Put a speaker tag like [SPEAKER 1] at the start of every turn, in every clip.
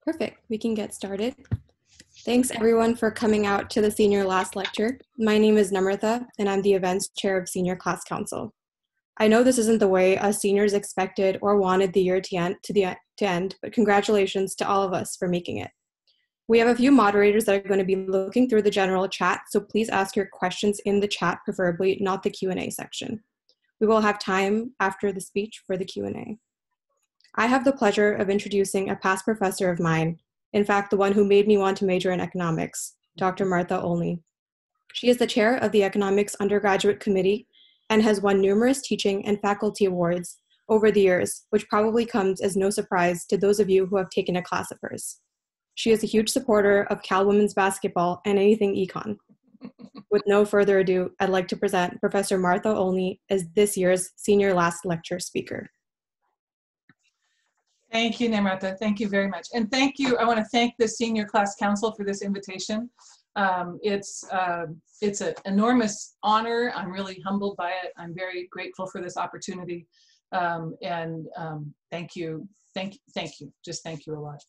[SPEAKER 1] Perfect, we can get started. Thanks everyone for coming out to the Senior Last Lecture. My name is Namrata and I'm the Events Chair of Senior Class Council. I know this isn't the way us seniors expected or wanted the year to end, but congratulations to all of us for making it. We have a few moderators that are going to be looking through the general chat, so please ask your questions in the chat, preferably not the Q&A section. We will have time after the speech for the Q&A. I have the pleasure of introducing a past professor of mine, in fact, the one who made me want to major in economics, Dr. Martha Olney. She is the chair of the Economics Undergraduate Committee and has won numerous teaching and faculty awards over the years, which probably comes as no surprise to those of you who have taken a class of hers. She is a huge supporter of Cal women's basketball and anything econ. With no further ado, I'd like to present Professor Martha Olney as this year's Senior Last Lecture speaker.
[SPEAKER 2] Thank you, Namrata. Thank you very much. And thank you, I want to thank the Senior Class Council for this invitation. It's an enormous honor. I'm really humbled by it. I'm very grateful for this opportunity. Thank you. Just thank you a lot.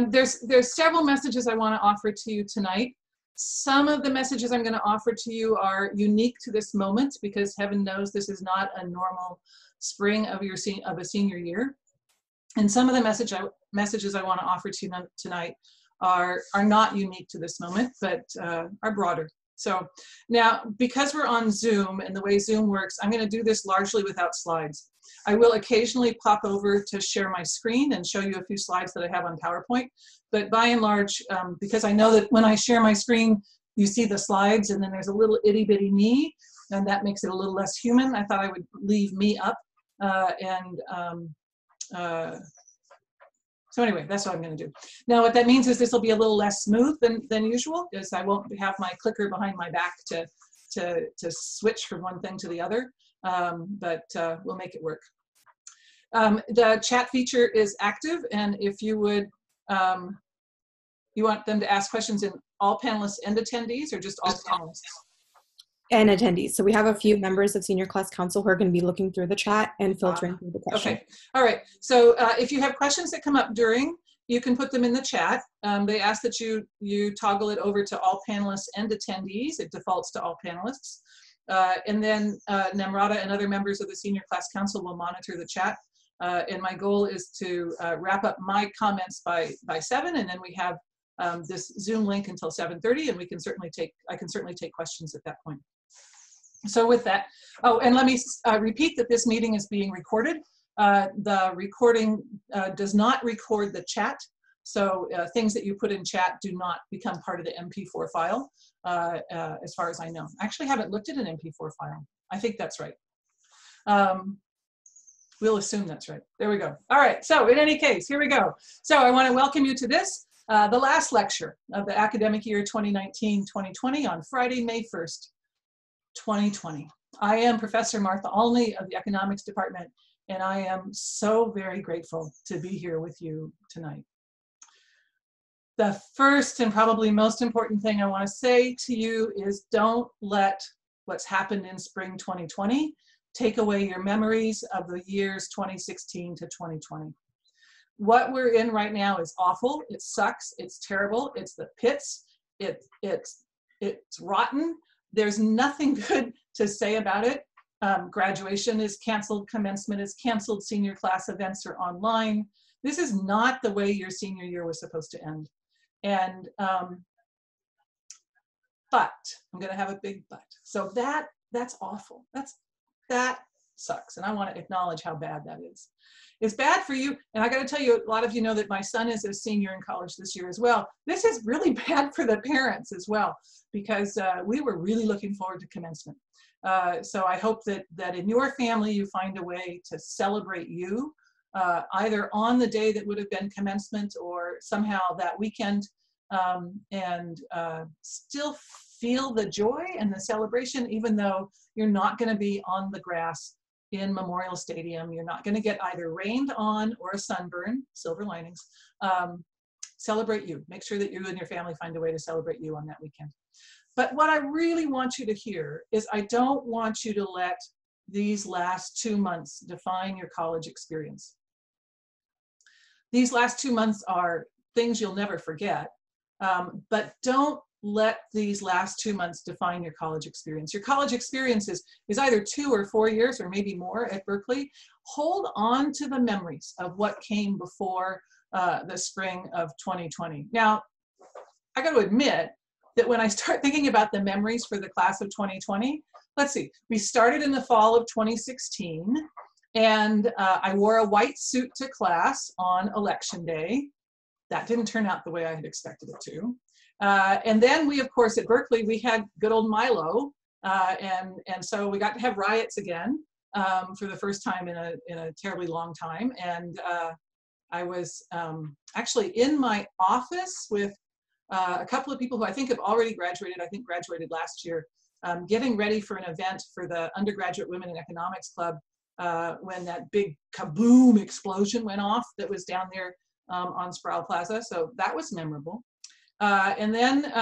[SPEAKER 2] There's several messages I want to offer to you tonight. Some of the messages I'm going to offer to you are unique to this moment because heaven knows this is not a normal spring of a senior year. And some of the messages I want to offer to you tonight are not unique to this moment, but are broader. So now, because we're on Zoom and the way Zoom works, I'm going to do this largely without slides. I will occasionally pop over to share my screen and show you a few slides that I have on PowerPoint. But by and large, because I know that when I share my screen, you see the slides and then there's a little itty bitty me, and that makes it a little less human. I thought I would leave me up so anyway, that's what I'm going to do. Now, what that means is this will be a little less smooth than usual, because I won't have my clicker behind my back to switch from one thing to the other, but we'll make it work. The chat feature is active, and if you would, you want them to ask questions in all panelists and attendees, or just all panelists?
[SPEAKER 1] And attendees. So we have a few members of Senior Class Council who are going to be looking through the chat and filtering through the questions.
[SPEAKER 2] Okay, all right. So if you have questions that come up during, you can put them in the chat. They ask that you toggle it over to all panelists and attendees. It defaults to all panelists. And then Namrata and other members of the Senior Class Council will monitor the chat. And my goal is to wrap up my comments by 7, and then we have this Zoom link until 7:30, and I can certainly take questions at that point. So with that, oh, and let me repeat that this meeting is being recorded. The recording does not record the chat, so things that you put in chat do not become part of the MP4 file, as far as I know. I actually haven't looked at an MP4 file. I think that's right. We'll assume that's right. There we go. All right, so in any case, here we go. So I want to welcome you to this, the last lecture of the academic year 2019-2020 on Friday, May 1st. 2020. I am Professor Martha Olney of the Economics Department, and I am so very grateful to be here with you tonight. The first and probably most important thing I want to say to you is don't let what's happened in spring 2020 take away your memories of the years 2016 to 2020. What we're in right now is awful. It sucks. It's terrible. It's the pits. It's rotten. There's nothing good to say about it. Graduation is canceled, commencement is canceled, senior class events are online. This is not the way your senior year was supposed to end. And, but, I'm gonna have a big but. So that's awful. That sucks. And I want to acknowledge how bad that is. It's bad for you. And I got to tell you, a lot of you know that my son is a senior in college this year as well. This is really bad for the parents as well, because we were really looking forward to commencement. So I hope that in your family, you find a way to celebrate you, either on the day that would have been commencement or somehow that weekend, and still feel the joy and the celebration, even though you're not going to be on the grass in Memorial Stadium. You're not going to get either rained on or a sunburn, silver linings. Celebrate you. Make sure that you and your family find a way to celebrate you on that weekend. But what I really want you to hear is I don't want you to let these last 2 months define your college experience. These last 2 months things you'll never forget. But don't let these last 2 months define your college experience. Your college experience is either 2 or 4 years or maybe more at Berkeley. Hold on to the memories of what came before the spring of 2020. Now, I got to admit that when I start thinking about the memories for the class of 2020, let's see, we started in the fall of 2016, and I wore a white suit to class on election day. That didn't turn out the way I had expected it to. And then we, of course, at Berkeley, we had good old Milo, and so we got to have riots again for the first time in a terribly long time. And I was actually in my office with a couple of people who I think have already graduated, I think graduated last year, getting ready for an event for the Undergraduate Women in Economics Club when that big kaboom explosion went off that was down there on Sproul Plaza. So that was memorable. And then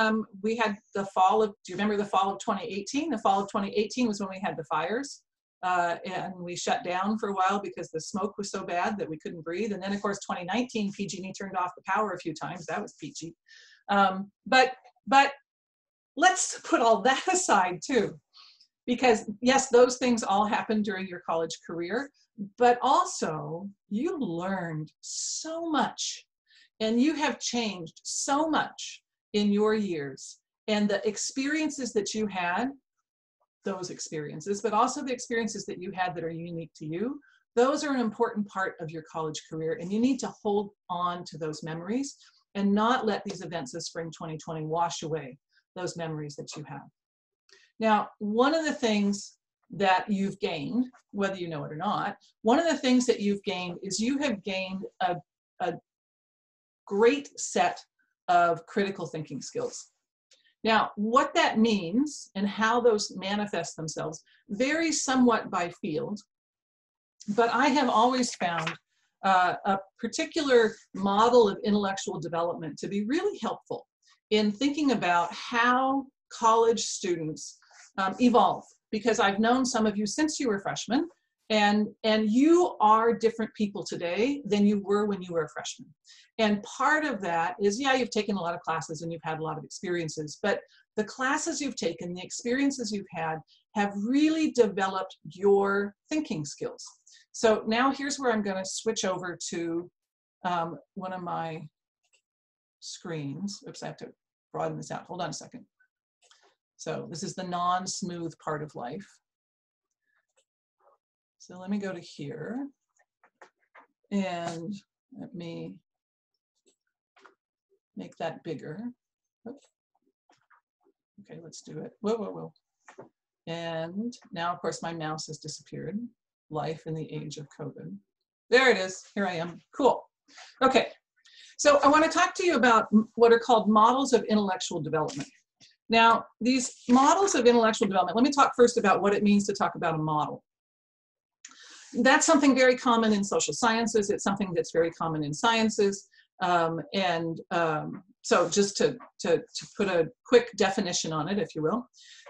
[SPEAKER 2] we had the fall of, do you remember the fall of 2018? The fall of 2018 was when we had the fires. And we shut down for a while because the smoke was so bad that we couldn't breathe. And then, of course, 2019, PG&E turned off the power a few times. That was peachy. But let's put all that aside too, because yes, those things all happened during your college career, but also you learned so much and you have changed so much in your years, and the experiences that you had, those experiences, but also the experiences that you had that are unique to you, those are an important part of your college career, and you need to hold on to those memories and not let these events of spring 2020 wash away those memories that you have. Now, one of the things that you've gained, whether you know it or not, one of the things that you've gained is you have gained a great set of critical thinking skills. Now, what that means and how those manifest themselves varies somewhat by field, but I have always found a particular model of intellectual development to be really helpful in thinking about how college students evolve, because I've known some of you since you were freshmen, and you are different people today than you were when you were a freshman. And part of that is, yeah, you've taken a lot of classes and you've had a lot of experiences, but the classes you've taken, the experiences you've had, have really developed your thinking skills. So now here's where I'm going to switch over to one of my screens. Oops, I have to broaden this out. Hold on a second. So this is the non-smooth part of life. So let me go to here and let me make that bigger. Oops. Okay, let's do it. Whoa, whoa, whoa. And now, of course, my mouse has disappeared. Life in the age of COVID. There it is. Here I am. Cool. Okay. So I want to talk to you about what are called models of intellectual development. Now, these models of intellectual development, let me talk first about what it means to talk about a model. That's something very common in social sciences. It's something that's very common in sciences. So just to put a quick definition on it, if you will,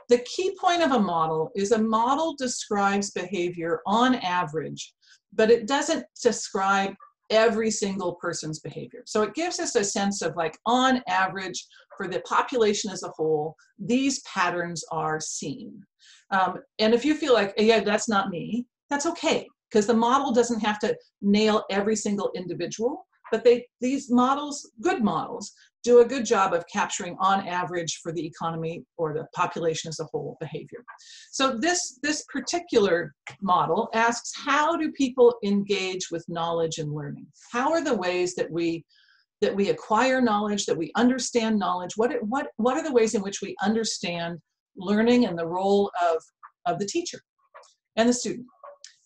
[SPEAKER 2] the key point of a model is a model describes behavior on average, but it doesn't describe every single person's behavior. So it gives us a sense of, like, on average, for the population as a whole, these patterns are seen. And if you feel like, yeah, that's not me, that's okay, because the model doesn't have to nail every single individual, but these models, good models, do a good job of capturing on average for the economy or the population as a whole behavior. So this particular model asks, how do people engage with knowledge and learning? How are the ways that we acquire knowledge, that we understand knowledge? What are the ways in which we understand learning and the role of the teacher and the student?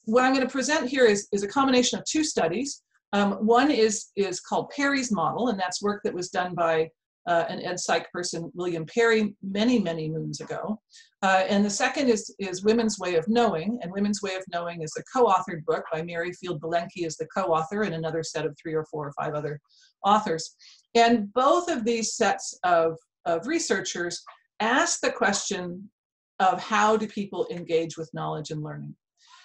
[SPEAKER 2] What I'm going to present here is a combination of two studies. One is called Perry's model, and that's work that was done by an ed psych person, William Perry, many, many moons ago. And the second is Women's Way of Knowing, and Women's Way of Knowing is a co-authored book by Mary Field Belenky as the co-author, and another set of 3 or 4 or 5 other authors. And both of these sets of researchers ask the question of, how do people engage with knowledge and learning?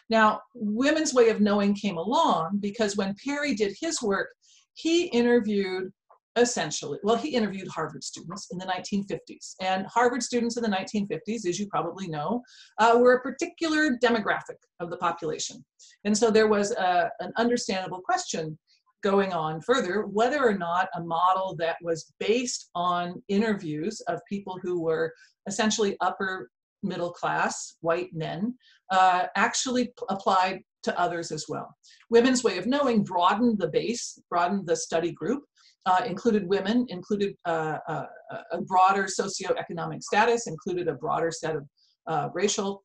[SPEAKER 2] Now, Women's Way of Knowing came along because when Perry did his work, he interviewed essentially, well, he interviewed Harvard students in the 1950s. And Harvard students in the 1950s, as you probably know, were a particular demographic of the population. And so there was an understandable question going on further, whether or not a model that was based on interviews of people who were essentially upper middle class white men actually applied to others as well. Women's way of knowing broadened the base, broadened the study group, included women, included a broader socioeconomic status, included a broader set of racial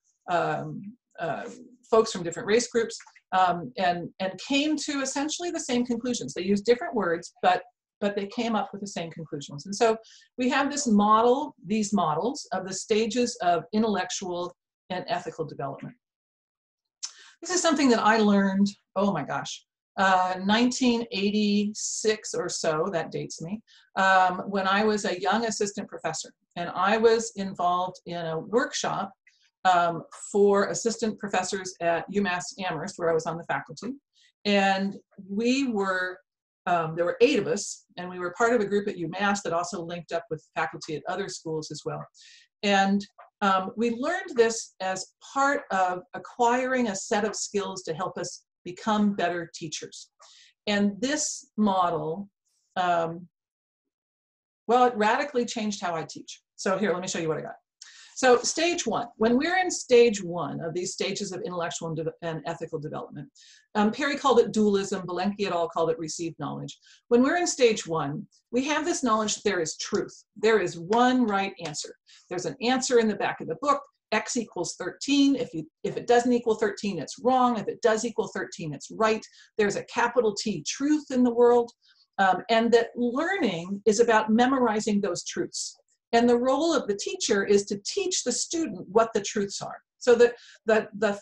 [SPEAKER 2] folks from different race groups, and came to essentially the same conclusions. They used different words, but they came up with the same conclusions. And so we have this model, these models of the stages of intellectual and ethical development. This is something that I learned, oh my gosh, 1986 or so, that dates me, when I was a young assistant professor. And I was involved in a workshop for assistant professors at UMass Amherst, where I was on the faculty. And we were, there were 8 of us, and we were part of a group at UMass that also linked up with faculty at other schools as well. And we learned this as part of acquiring a set of skills to help us become better teachers. And this model, well, it radically changed how I teach. So here, let me show you what I got. So stage 1, when we're in stage 1 of these stages of intellectual and ethical development, Perry called it dualism, Belenky et al. Called it received knowledge. When we're in stage 1, we have this knowledge that there is truth. There is one right answer. There's an answer in the back of the book, x equals 13. If it doesn't equal 13, it's wrong. If it does equal 13, it's right. There's a capital T truth in the world. And that learning is about memorizing those truths. And the role of the teacher is to teach the student what the truths are. So the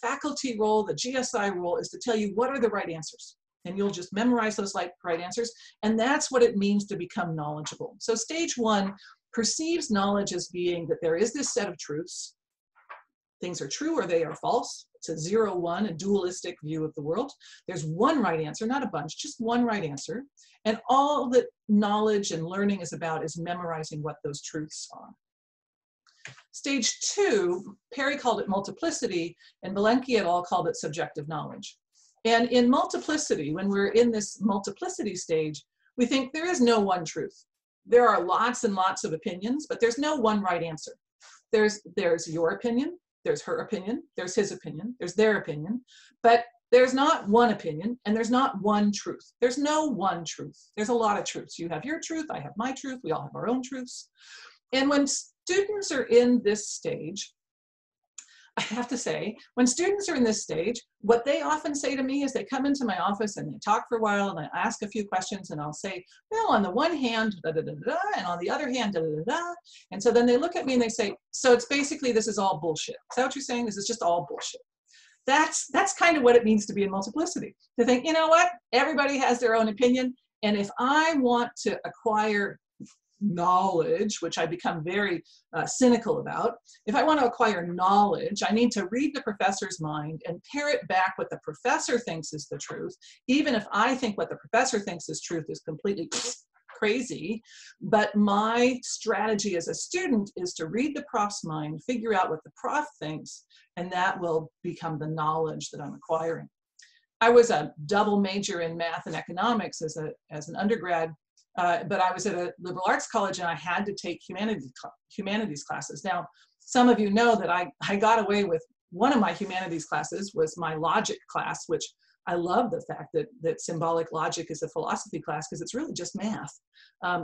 [SPEAKER 2] faculty role, the GSI role, is to tell you what are the right answers. And you'll just memorize those right answers. And that's what it means to become knowledgeable. So stage 1 perceives knowledge as being that there is this set of truths. Things are true or they are false. It's a 0-1, a dualistic view of the world. There's one right answer, not a bunch, just one right answer. And all that knowledge and learning is about is memorizing what those truths are. Stage 2, Perry called it multiplicity, and Belenky et al. Called it subjective knowledge. And in multiplicity, when we're in this multiplicity stage, we think there is no one truth. There are lots and lots of opinions, but there's no one right answer. There's your opinion, there's her opinion, there's his opinion, there's their opinion, but there's not one opinion and there's not one truth. There's no one truth. There's a lot of truths. You have your truth, I have my truth, we all have our own truths. And when students are in this stage, I have to say, when students are in this stage, what they often say to me is they come into my office and they talk for a while and I ask a few questions and I'll say, well, on the one hand, da, da, da, da, and on the other hand, da, da, da, da. And so then they look at me and they say, so it's basically, this is all bullshit. Is that what you're saying? This is just all bullshit. That's kind of what it means to be in multiplicity. To think, you know what? Everybody has their own opinion. And if I want to acquire knowledge, which I become very cynical about, if I want to acquire knowledge, I need to read the professor's mind and parrot back what the professor thinks is the truth, even if I think what the professor thinks is truth is completely crazy. But my strategy as a student is to read the prof's mind, figure out what the prof thinks, and that will become the knowledge that I'm acquiring. I was a double major in math and economics as an undergrad, but I was at a liberal arts college and I had to take humanities classes. Now, some of you know that I got away with one of my humanities classes was my logic class, which I love the fact that symbolic logic is a philosophy class because it's really just math.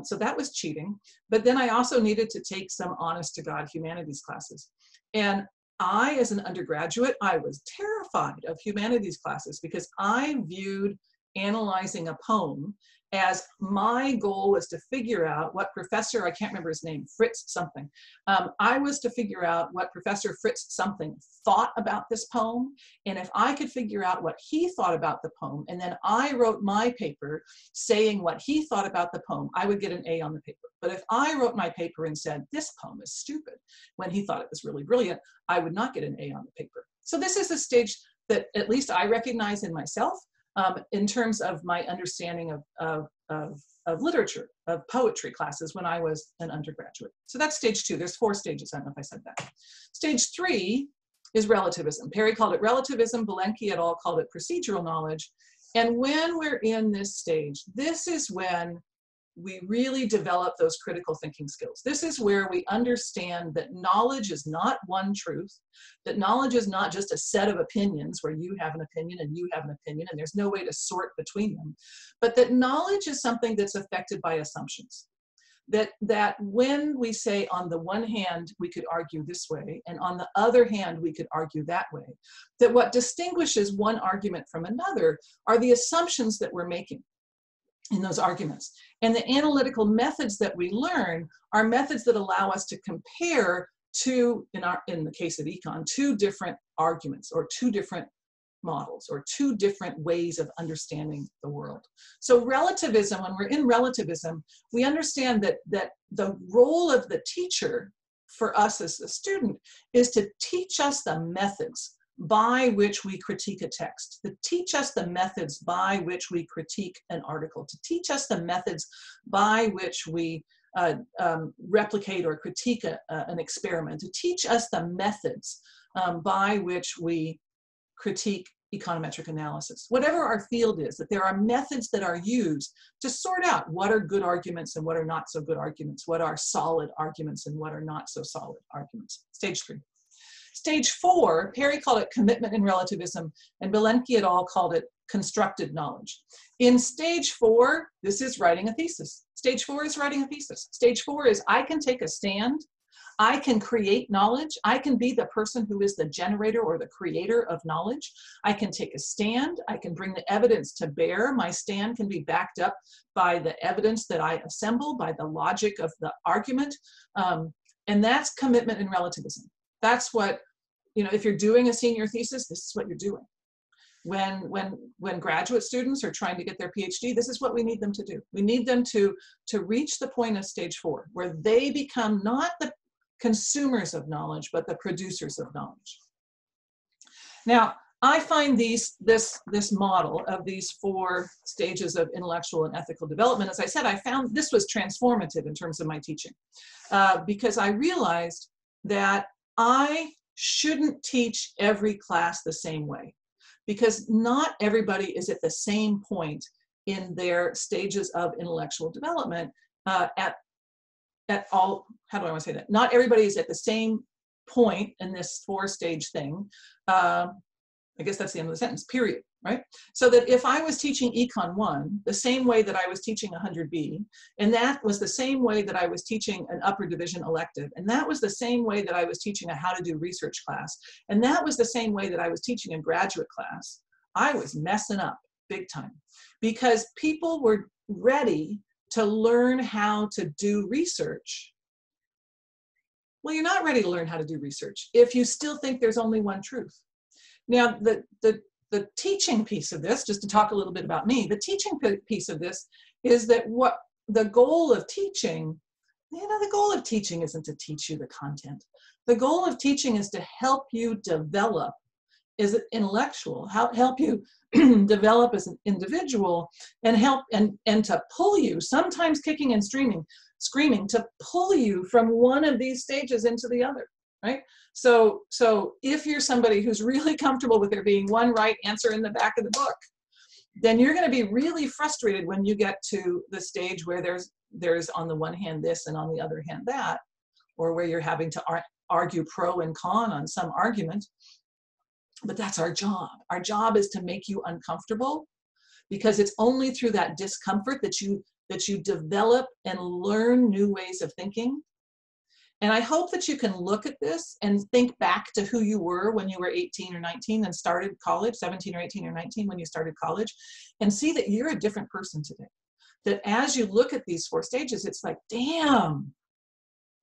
[SPEAKER 2] So that was cheating. But then I also needed to take some honest to God humanities classes. And I, as an undergraduate, I was terrified of humanities classes because I viewed analyzing a poem as my goal was to figure out what Professor, I can't remember his name, Fritz something. I was to figure out what Professor Fritz something thought about this poem. And if I could figure out what he thought about the poem, and then I wrote my paper saying what he thought about the poem, I would get an A on the paper. But if I wrote my paper and said, this poem is stupid, when he thought it was really brilliant, I would not get an A on the paper. So this is a stage that at least I recognize in myself. In terms of my understanding of literature, of poetry classes when I was an undergraduate. So that's stage 2. There's 4 stages. I don't know if I said that. Stage 3 is relativism. Perry called it relativism. Berkeley et al. Called it procedural knowledge. And when we're in this stage, this is when we really develop those critical thinking skills. This is where we understand that knowledge is not one truth, that knowledge is not just a set of opinions where you have an opinion and you have an opinion and there's no way to sort between them, but that knowledge is something that's affected by assumptions. That when we say on the one hand we could argue this way and on the other hand we could argue that way, that what distinguishes one argument from another are the assumptions that we're making in those arguments. And the analytical methods that we learn are methods that allow us to compare two, in the case of econ, 2 different arguments or 2 different models or 2 different ways of understanding the world. So relativism, when we're in relativism, we understand that the role of the teacher for us as a student is to teach us the methods by which we critique a text, to teach us the methods by which we critique an article, to teach us the methods by which we replicate or critique an experiment, to teach us the methods by which we critique econometric analysis. Whatever our field is, that there are methods that are used to sort out what are good arguments and what are not so good arguments, what are solid arguments and what are not so solid arguments. Stage 3. Stage 4, Perry called it commitment in relativism, and Berkeley et al. Called it constructed knowledge. In stage 4, this is writing a thesis. Stage 4 is writing a thesis. Stage 4 is I can take a stand, I can create knowledge, I can be the person who is the generator or the creator of knowledge. I can take a stand, I can bring the evidence to bear. My stand can be backed up by the evidence that I assemble, by the logic of the argument, and that's commitment in relativism. That's what, if you're doing a senior thesis, this is what you're doing. When graduate students are trying to get their PhD, this is what we need them to do. We need them to reach the point of stage 4, where they become not the consumers of knowledge, but the producers of knowledge. Now, I find this model of these 4 stages of intellectual and ethical development, as I said, I found this was transformative in terms of my teaching, because I realized that I shouldn't teach every class the same way, because not everybody is at the same point in their stages of intellectual development at all. How do I want to say that? Not everybody is at the same point in this 4-stage thing. I guess that's the end of the sentence, period, right? So that if I was teaching Econ 1, the same way that I was teaching 100B, and that was the same way that I was teaching an upper division elective, and that was the same way that I was teaching a how to do research class, and that was the same way that I was teaching a graduate class, I was messing up big time, because people were ready to learn how to do research. Well, you're not ready to learn how to do research if you still think there's only one truth. Now, the teaching piece of this, just to talk a little bit about me, the teaching piece of this is that what the goal of teaching, the goal of teaching isn't to teach you the content. The goal of teaching is to help you develop as an intellectual, help you develop as an individual, and help and to pull you, sometimes kicking and screaming, to pull you from one of these stages into the other. Right? So if you're somebody who's really comfortable with there being one right answer in the back of the book, then you're going to be really frustrated when you get to the stage where there's on the one hand this and on the other hand that, or where you're having to argue pro and con on some argument. But that's our job. Our job is to make you uncomfortable, because it's only through that discomfort that you develop and learn new ways of thinking. And I hope that you can look at this and think back to who you were when you were 18 or 19 and started college, 17 or 18 or 19 when you started college, and see that you're a different person today. That as you look at these 4 stages, it's like, damn,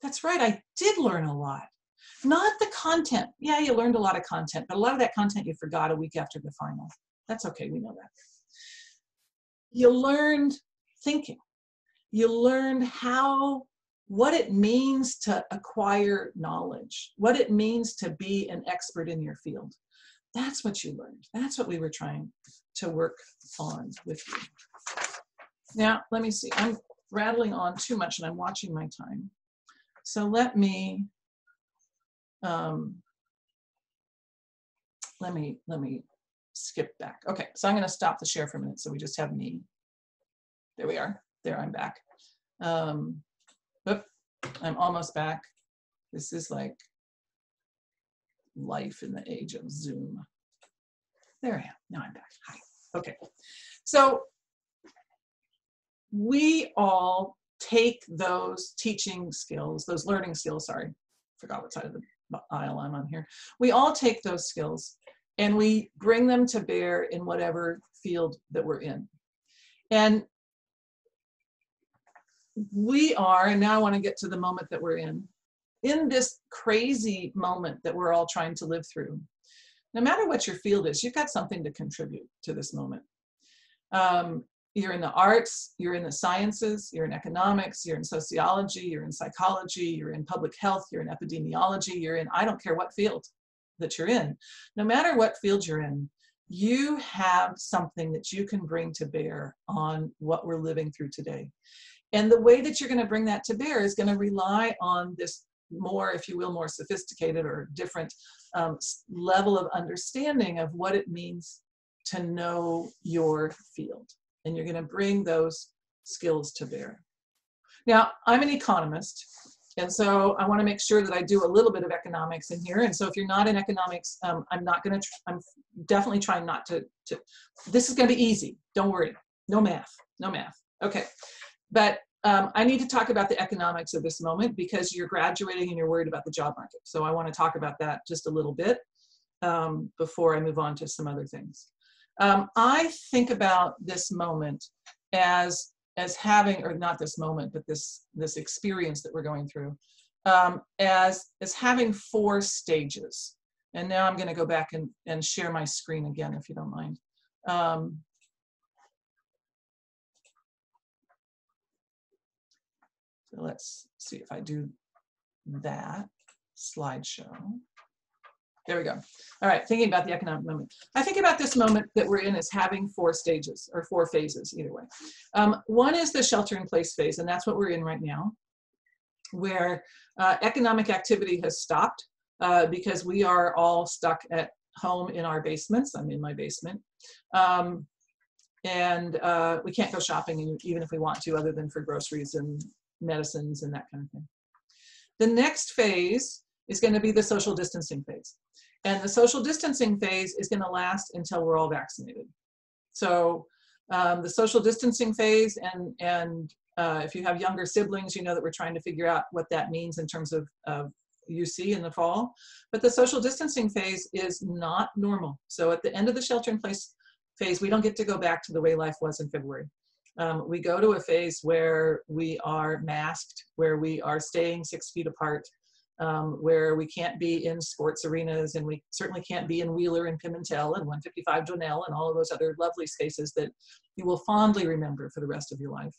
[SPEAKER 2] that's right, I did learn a lot. Not the content. Yeah, you learned a lot of content, but a lot of that content you forgot a week after the final. That's okay, we know that. You learned thinking. You learned what it means to acquire knowledge, what it means to be an expert in your field. That's what you learned. That's what we were trying to work on with you. Now, let me see. I'm rattling on too much and I'm watching my time. So let me skip back. Okay, so I'm going to stop the share for a minute so we just have me. There we are. There, I'm back. Oop, I'm almost back. This is like life in the age of Zoom. There I am. Now I'm back. Hi. Okay. So we all take those teaching skills, those learning skills, sorry, forgot what side of the aisle I'm on here. We all take those skills and we bring them to bear in whatever field that we're in. And we are, and now I want to get to the moment that we're in this crazy moment that we're all trying to live through. No matter what your field is, you've got something to contribute to this moment. You're in the arts, you're in the sciences, you're in economics, you're in sociology, you're in psychology, you're in public health, you're in epidemiology, you're in, I don't care what field that you're in. No matter what field you're in, you have something that you can bring to bear on what we're living through today. And the way that you're going to bring that to bear is going to rely on this more, if you will, more sophisticated or different level of understanding of what it means to know your field. And you're going to bring those skills to bear. Now, I'm an economist, and so I want to make sure that I do a little bit of economics in here. And so if you're not in economics, I'm definitely trying not to, this is going to be easy. Don't worry. No math. Okay. But I need to talk about the economics of this moment because you're graduating and you're worried about the job market. So I want to talk about that just a little bit before I move on to some other things. I think about this moment as having, or not this moment, but this experience that we're going through, as having 4 stages. And now I'm going to go back and share my screen again, if you don't mind. So let's see if I do that slideshow. There we go. All right, thinking about the economic moment. I think about this moment that we're in as having 4 stages, or 4 phases, either way. One is the shelter-in-place phase, and that's what we're in right now, where economic activity has stopped because we are all stuck at home in our basements. I'm in my basement. And we can't go shopping even if we want to, other than for groceries and medicines and that kind of thing. The next phase is going to be the social distancing phase. And the social distancing phase is going to last until we're all vaccinated. So the social distancing phase, and if you have younger siblings, you know that we're trying to figure out what that means in terms of UC in the fall. But the social distancing phase is not normal. So at the end of the shelter-in-place phase, we don't get to go back to the way life was in February. We go to a phase where we are masked, where we are staying 6 feet apart, where we can't be in sports arenas, and we certainly can't be in Wheeler and Pimentel and 155 Jonelle and all of those other lovely spaces that you will fondly remember for the rest of your life,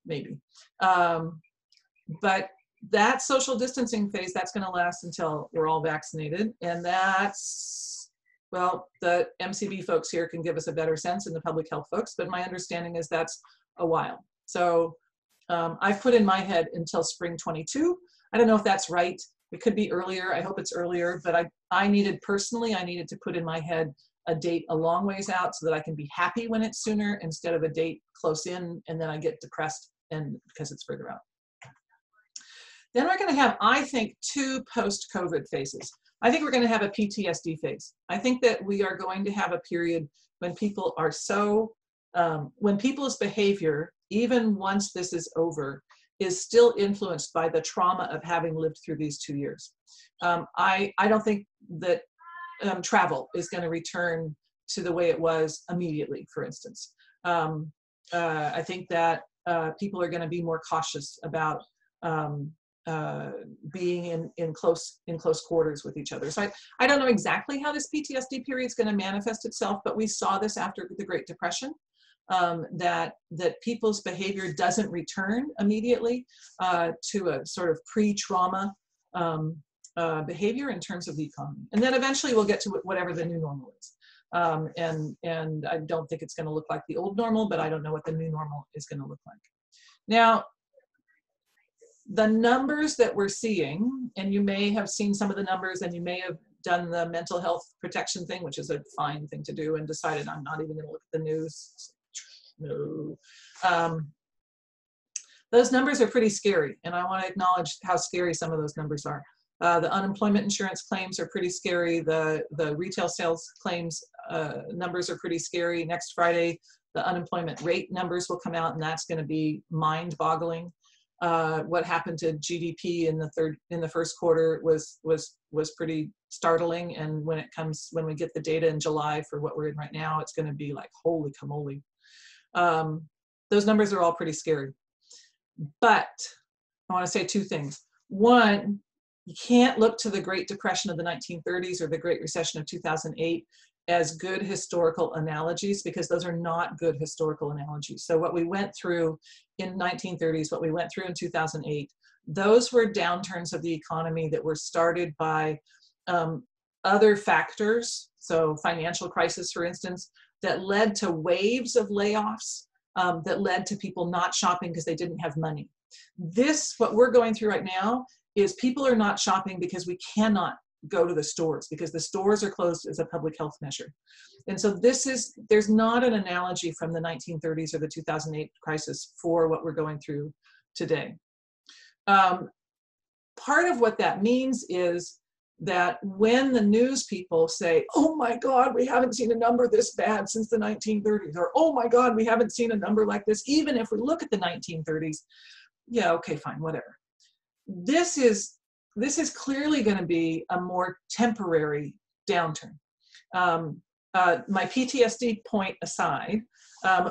[SPEAKER 2] maybe. But that social distancing phase, that's going to last until we're all vaccinated, and that's, well, the MCB folks here can give us a better sense, and the public health folks, but my understanding is that's a while. So I've put in my head until spring 22. I don't know if that's right. It could be earlier. I hope it's earlier, but I needed to put in my head a date a long ways out so that I can be happy when it's sooner instead of a date close in and then I get depressed because it's further out. Then we're going to have, I think, 2 post-COVID phases. I think we're going to have a PTSD phase. I think that we are going to have a period when people are when people's behavior, even once this is over, is still influenced by the trauma of having lived through these 2 years. I don't think that travel is going to return to the way it was immediately, for instance. I think that people are going to be more cautious about being in close quarters with each other. So I don't know exactly how this PTSD period is going to manifest itself, but we saw this after the Great Depression. That people's behavior doesn't return immediately to a sort of pre-trauma behavior in terms of the economy. And then eventually we'll get to whatever the new normal is. And I don't think it's going to look like the old normal, but I don't know what the new normal is going to look like. Now, the numbers that we're seeing, and you may have seen some of the numbers, and you may have done the mental health protection thing, which is a fine thing to do, and decided I'm not even going to look at the news. No. Those numbers are pretty scary, and I want to acknowledge how scary some of those numbers are. The unemployment insurance claims are pretty scary. The retail sales claims numbers are pretty scary. Next Friday, the unemployment rate numbers will come out, and that's going to be mind-boggling. What happened to GDP in the first quarter was pretty startling, and when we get the data in July for what we're in right now, it's going to be like holy camole. Those numbers are all pretty scary. But I want to say two things. One, you can't look to the Great Depression of the 1930s or the Great Recession of 2008 as good historical analogies, because those are not good historical analogies. So what we went through in 1930s, what we went through in 2008, those were downturns of the economy that were started by other factors. So financial crisis, for instance, that led to waves of layoffs, that led to people not shopping because they didn't have money. What we're going through right now is people are not shopping because we cannot go to the stores, because the stores are closed as a public health measure. And so there's not an analogy from the 1930s or the 2008 crisis for what we're going through today. Part of what that means is that when the news people say, oh my God, we haven't seen a number this bad since the 1930s, or oh my God, we haven't seen a number like this, even if we look at the 1930s, yeah, okay, fine, whatever. This is clearly going to be a more temporary downturn. My PTSD point aside,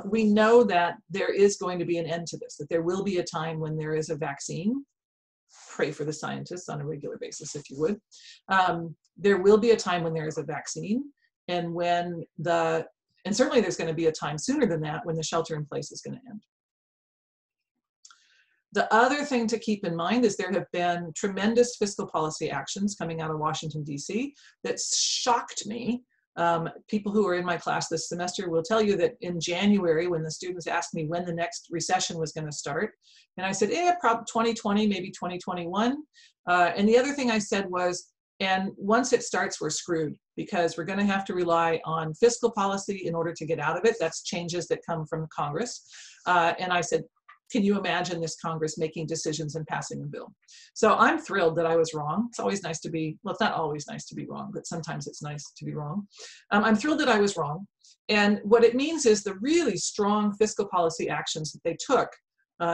[SPEAKER 2] we know that there is going to be an end to this, that there will be a time when there is a vaccine. Pray for the scientists on a regular basis, if you would. There will be a time when there is a vaccine, and certainly there's going to be a time sooner than that when the shelter in place is going to end. The other thing to keep in mind is there have been tremendous fiscal policy actions coming out of Washington, D.C. that shocked me. People who are in my class this semester will tell you that in January, when the students asked me when the next recession was going to start, and I said, probably 2020, maybe 2021. And the other thing I said was, and once it starts, we're screwed, because we're going to have to rely on fiscal policy in order to get out of it. That's changes that come from Congress. And I said, can you imagine this Congress making decisions and passing a bill? So I'm thrilled that I was wrong. It's always nice to be, well, it's not always nice to be wrong, but sometimes it's nice to be wrong. I'm thrilled that I was wrong. And what it means is the really strong fiscal policy actions that they took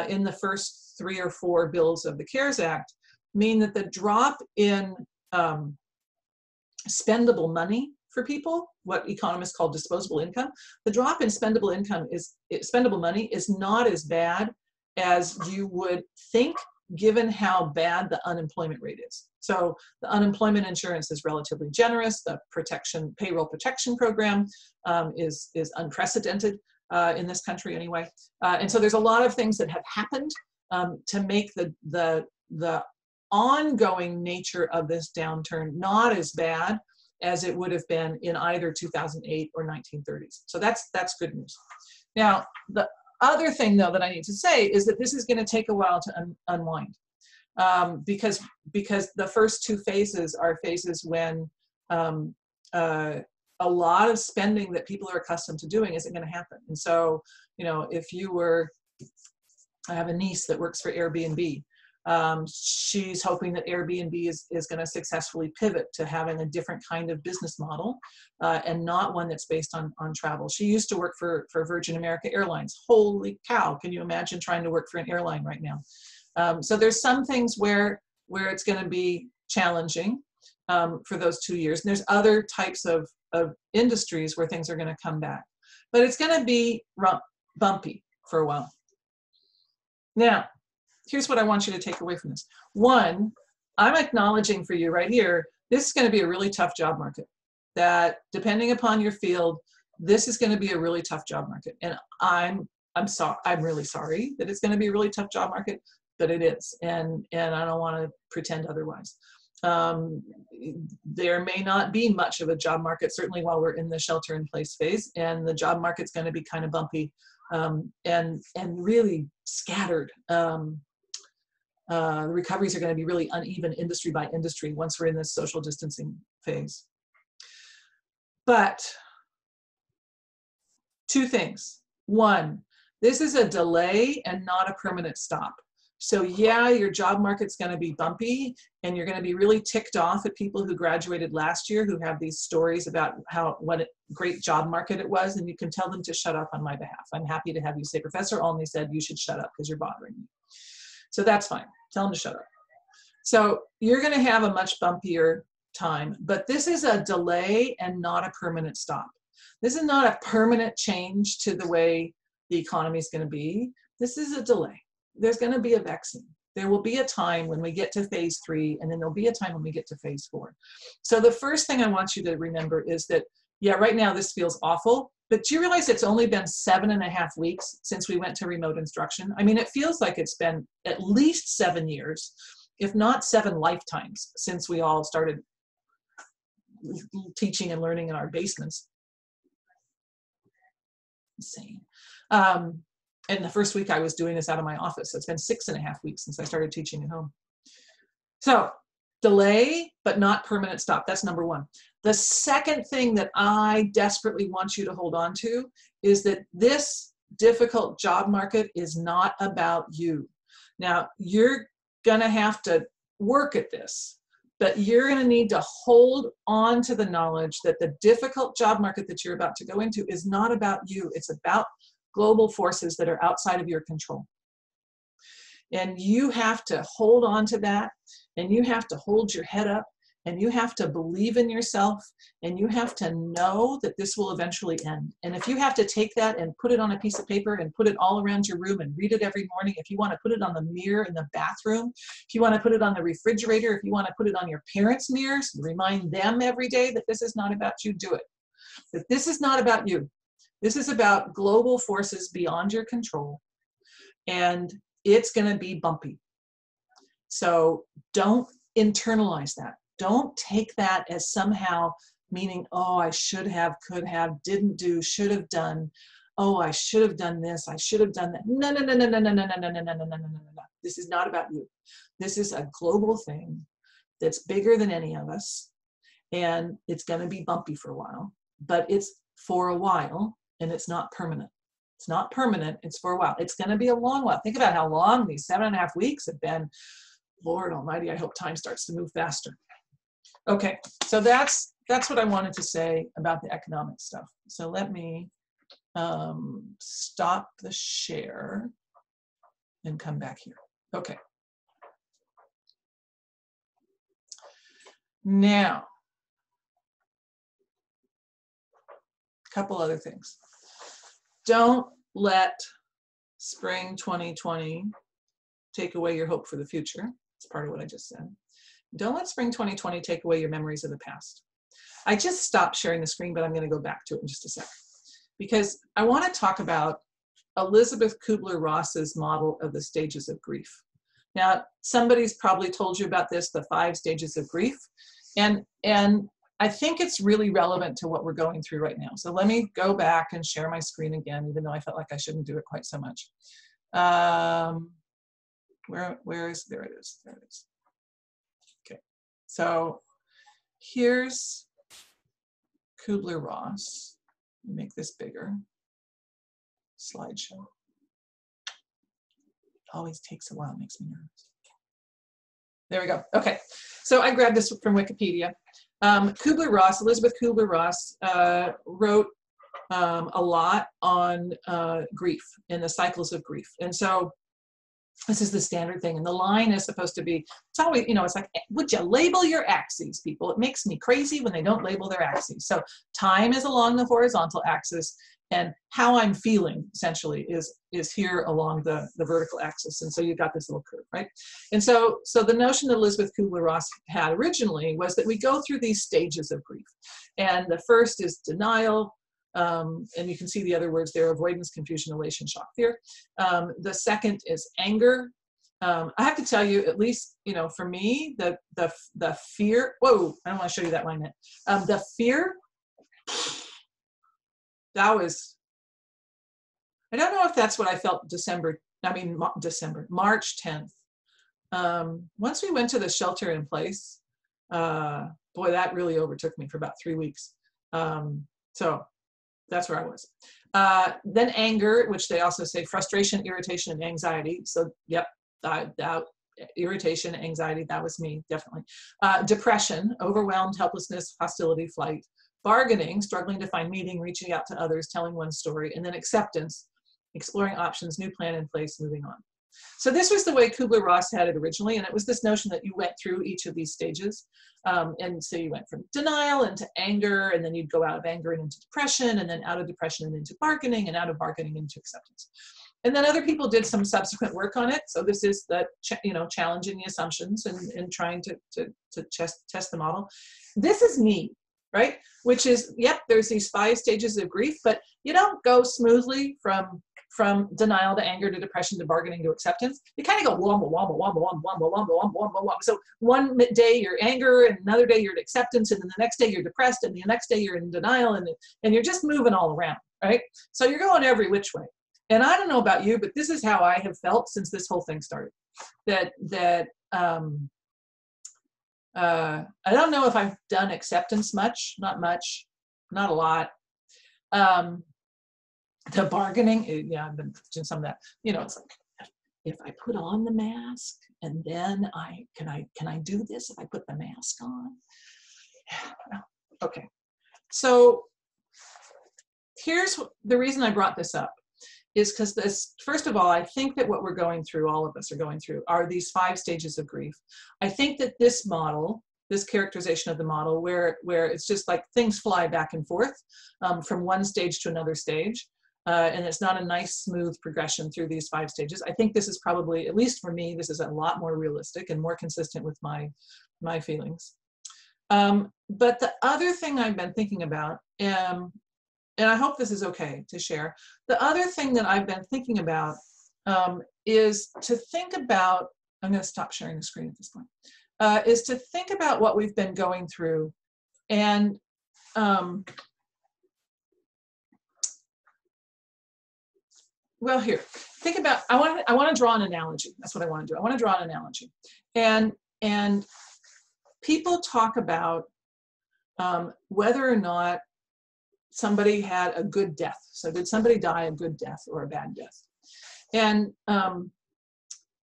[SPEAKER 2] in the first 3 or 4 bills of the CARES Act mean that the drop in spendable money for people, what economists call disposable income, the drop in spendable money is not as bad as you would think, given how bad the unemployment rate is. So the unemployment insurance is relatively generous. The payroll protection program is unprecedented in this country anyway. And so there's a lot of things that have happened to make the ongoing nature of this downturn not as bad as it would have been in either 2008 or 1930s. So that's good news. Now, the other thing, though, that I need to say is that this is going to take a while to unwind, because the first 2 phases are phases when a lot of spending that people are accustomed to doing isn't going to happen. And so, if I have a niece that works for Airbnb. She's hoping that Airbnb is going to successfully pivot to having a different kind of business model and not one that's based on travel. She used to work for Virgin America Airlines. Holy cow, can you imagine trying to work for an airline right now? So there's some things where it's going to be challenging for those 2 years. And there's other types of industries where things are going to come back. But it's going to be bumpy for a while. Now, here's what I want you to take away from this. One, I'm acknowledging for you right here, this is going to be a really tough job market. That depending upon your field, this is going to be a really tough job market. And I'm really sorry that it's going to be a really tough job market, but it is. And I don't want to pretend otherwise. there may not be much of a job market, certainly while we're in the shelter-in-place phase, and the job market's going to be kind of bumpy and really scattered. The recoveries are going to be really uneven industry by industry once we're in this social distancing phase. But two things. One, this is a delay and not a permanent stop. So yeah, your job market's going to be bumpy, and you're going to be really ticked off at people who graduated last year who have these stories about what a great job market it was, and you can tell them to shut up on my behalf. I'm happy to have you say, Professor Olney said you should shut up because you're bothering me. So that's fine. Tell them to shut up. So you're going to have a much bumpier time, but this is a delay and not a permanent stop. This is not a permanent change to the way the economy is going to be. This is a delay. There's going to be a vaccine. There will be a time when we get to phase 3, and then there'll be a time when we get to phase 4. So the first thing I want you to remember is that, yeah, right now this feels awful, but do you realize it's only been 7.5 weeks since we went to remote instruction? I mean, it feels like it's been at least 7 years, if not 7 lifetimes, since we all started teaching and learning in our basements. Insane. And the first week I was doing this out of my office. So it's been 6.5 weeks since I started teaching at home. So delay, but not permanent stop. That's number one. The second thing that I desperately want you to hold on to is that this difficult job market is not about you. Now, you're going to have to work at this, but you're going to need to hold on to the knowledge that the difficult job market that you're about to go into is not about you. It's about global forces that are outside of your control. And you have to hold on to that, and you have to hold your head up, and you have to believe in yourself, and you have to know that this will eventually end. And if you have to take that and put it on a piece of paper and put it all around your room and read it every morning, if you want to put it on the mirror in the bathroom, if you want to put it on the refrigerator, if you want to put it on your parents' mirrors, remind them every day that this is not about you, do it. That this is not about you. This is about global forces beyond your control, and it's going to be bumpy. So don't internalize that. Don't take that as somehow meaning, oh, I should have, could have, didn't do, should have done. Oh, I should have done this. I should have done that. No, no, no, no, no, no, no, no, no, no, no, no, no, no, no. This is not about you. This is a global thing that's bigger than any of us, and it's going to be bumpy for a while, but it's for a while. And it's not permanent. It's not permanent. It's for a while. It's going to be a long while. Think about how long these 7.5 weeks have been. Lord Almighty, I hope time starts to move faster. Okay, so that's what I wanted to say about the economic stuff. So let me stop the share and come back here. Okay. Now, a couple other things. Don't let spring 2020 take away your hope for the future. It's part of what I just said. Don't let spring 2020 take away your memories of the past. I just stopped sharing the screen, but I'm going to go back to it in just a sec, because I want to talk about Elisabeth Kubler-Ross's model of the stages of grief. Now, somebody's probably told you about this, the 5 stages of grief, and I think it's really relevant to what we're going through right now. So let me go back and share my screen again, even though I felt like I shouldn't do it quite so much. Where is, there it is, there it is. Okay, so here's Kubler-Ross. Make this bigger. Slideshow. It always takes a while, it makes me nervous. There we go. Okay, so I grabbed this from Wikipedia. Kubler-Ross, Elisabeth Kubler-Ross wrote a lot on grief and the cycles of grief. And so this is the standard thing. And the line is supposed to be, it's always, you know, it's like, would you label your axes, people? It makes me crazy when they don't label their axes. So time is along the horizontal axis, and how I'm feeling essentially is here along the vertical axis. And so you've got this little curve, right? And so the notion that Elisabeth Kubler-Ross had originally was that we go through these stages of grief. And the first is denial. And you can see the other words there: avoidance, confusion, elation, shock, fear. The second is anger. I have to tell you, at least, you know, for me, the fear, whoa, I don't want to show you that line yet. The fear, that was, I don't know if that's what I felt March 10th. Once we went to the shelter in place, boy, that really overtook me for about 3 weeks. So that's where I was. Then anger, which they also say frustration, irritation, and anxiety. So yep, that irritation, anxiety, that was me, definitely. Depression, overwhelmed, helplessness, hostility, flight. Bargaining, struggling to find meaning, reaching out to others, telling one story. And then acceptance, exploring options, new plan in place, moving on. So this was the way Kubler-Ross had it originally, and it was this notion that you went through each of these stages. And so you went from denial into anger, and then you'd go out of anger and into depression, and then out of depression and into bargaining, and out of bargaining into acceptance. And then other people did some subsequent work on it. So this is the, challenging the assumptions and trying to test the model. This is me, right? Which is, yep, there's these 5 stages of grief, but you don't go smoothly from denial to anger to depression to bargaining to acceptance. You kind of go womble, womble, womble, womble, womble, womble, womble, womble, womble. So one day you're anger, and another day you're in acceptance, and then the next day you're depressed, and the next day you're in denial, and you're just moving all around, right? So you're going every which way. And I don't know about you, but this is how I have felt since this whole thing started. I don't know if I've done acceptance much, not a lot. The bargaining, yeah, I've been doing some of that. It's like, if I put on the mask, and then can I do this if I put the mask on? Okay, so here's the reason I brought this up, is because this, first of all, I think that what we're going through, all of us are going through, are these 5 stages of grief. I think that this model, this characterization of the model, where it's just like things fly back and forth from one stage to another stage, and it's not a nice, smooth progression through these 5 stages. I think this is probably, at least for me, this is a lot more realistic and more consistent with my feelings. But the other thing I've been thinking about, and I hope this is okay to share, the other thing that I've been thinking about is to think about, I'm going to stop sharing the screen at this point, is to think about what we've been going through, and well, here, think about, I want to draw an analogy. That's what I want to do. I want to draw an analogy. And people talk about whether or not somebody had a good death. So did somebody die a good death or a bad death? And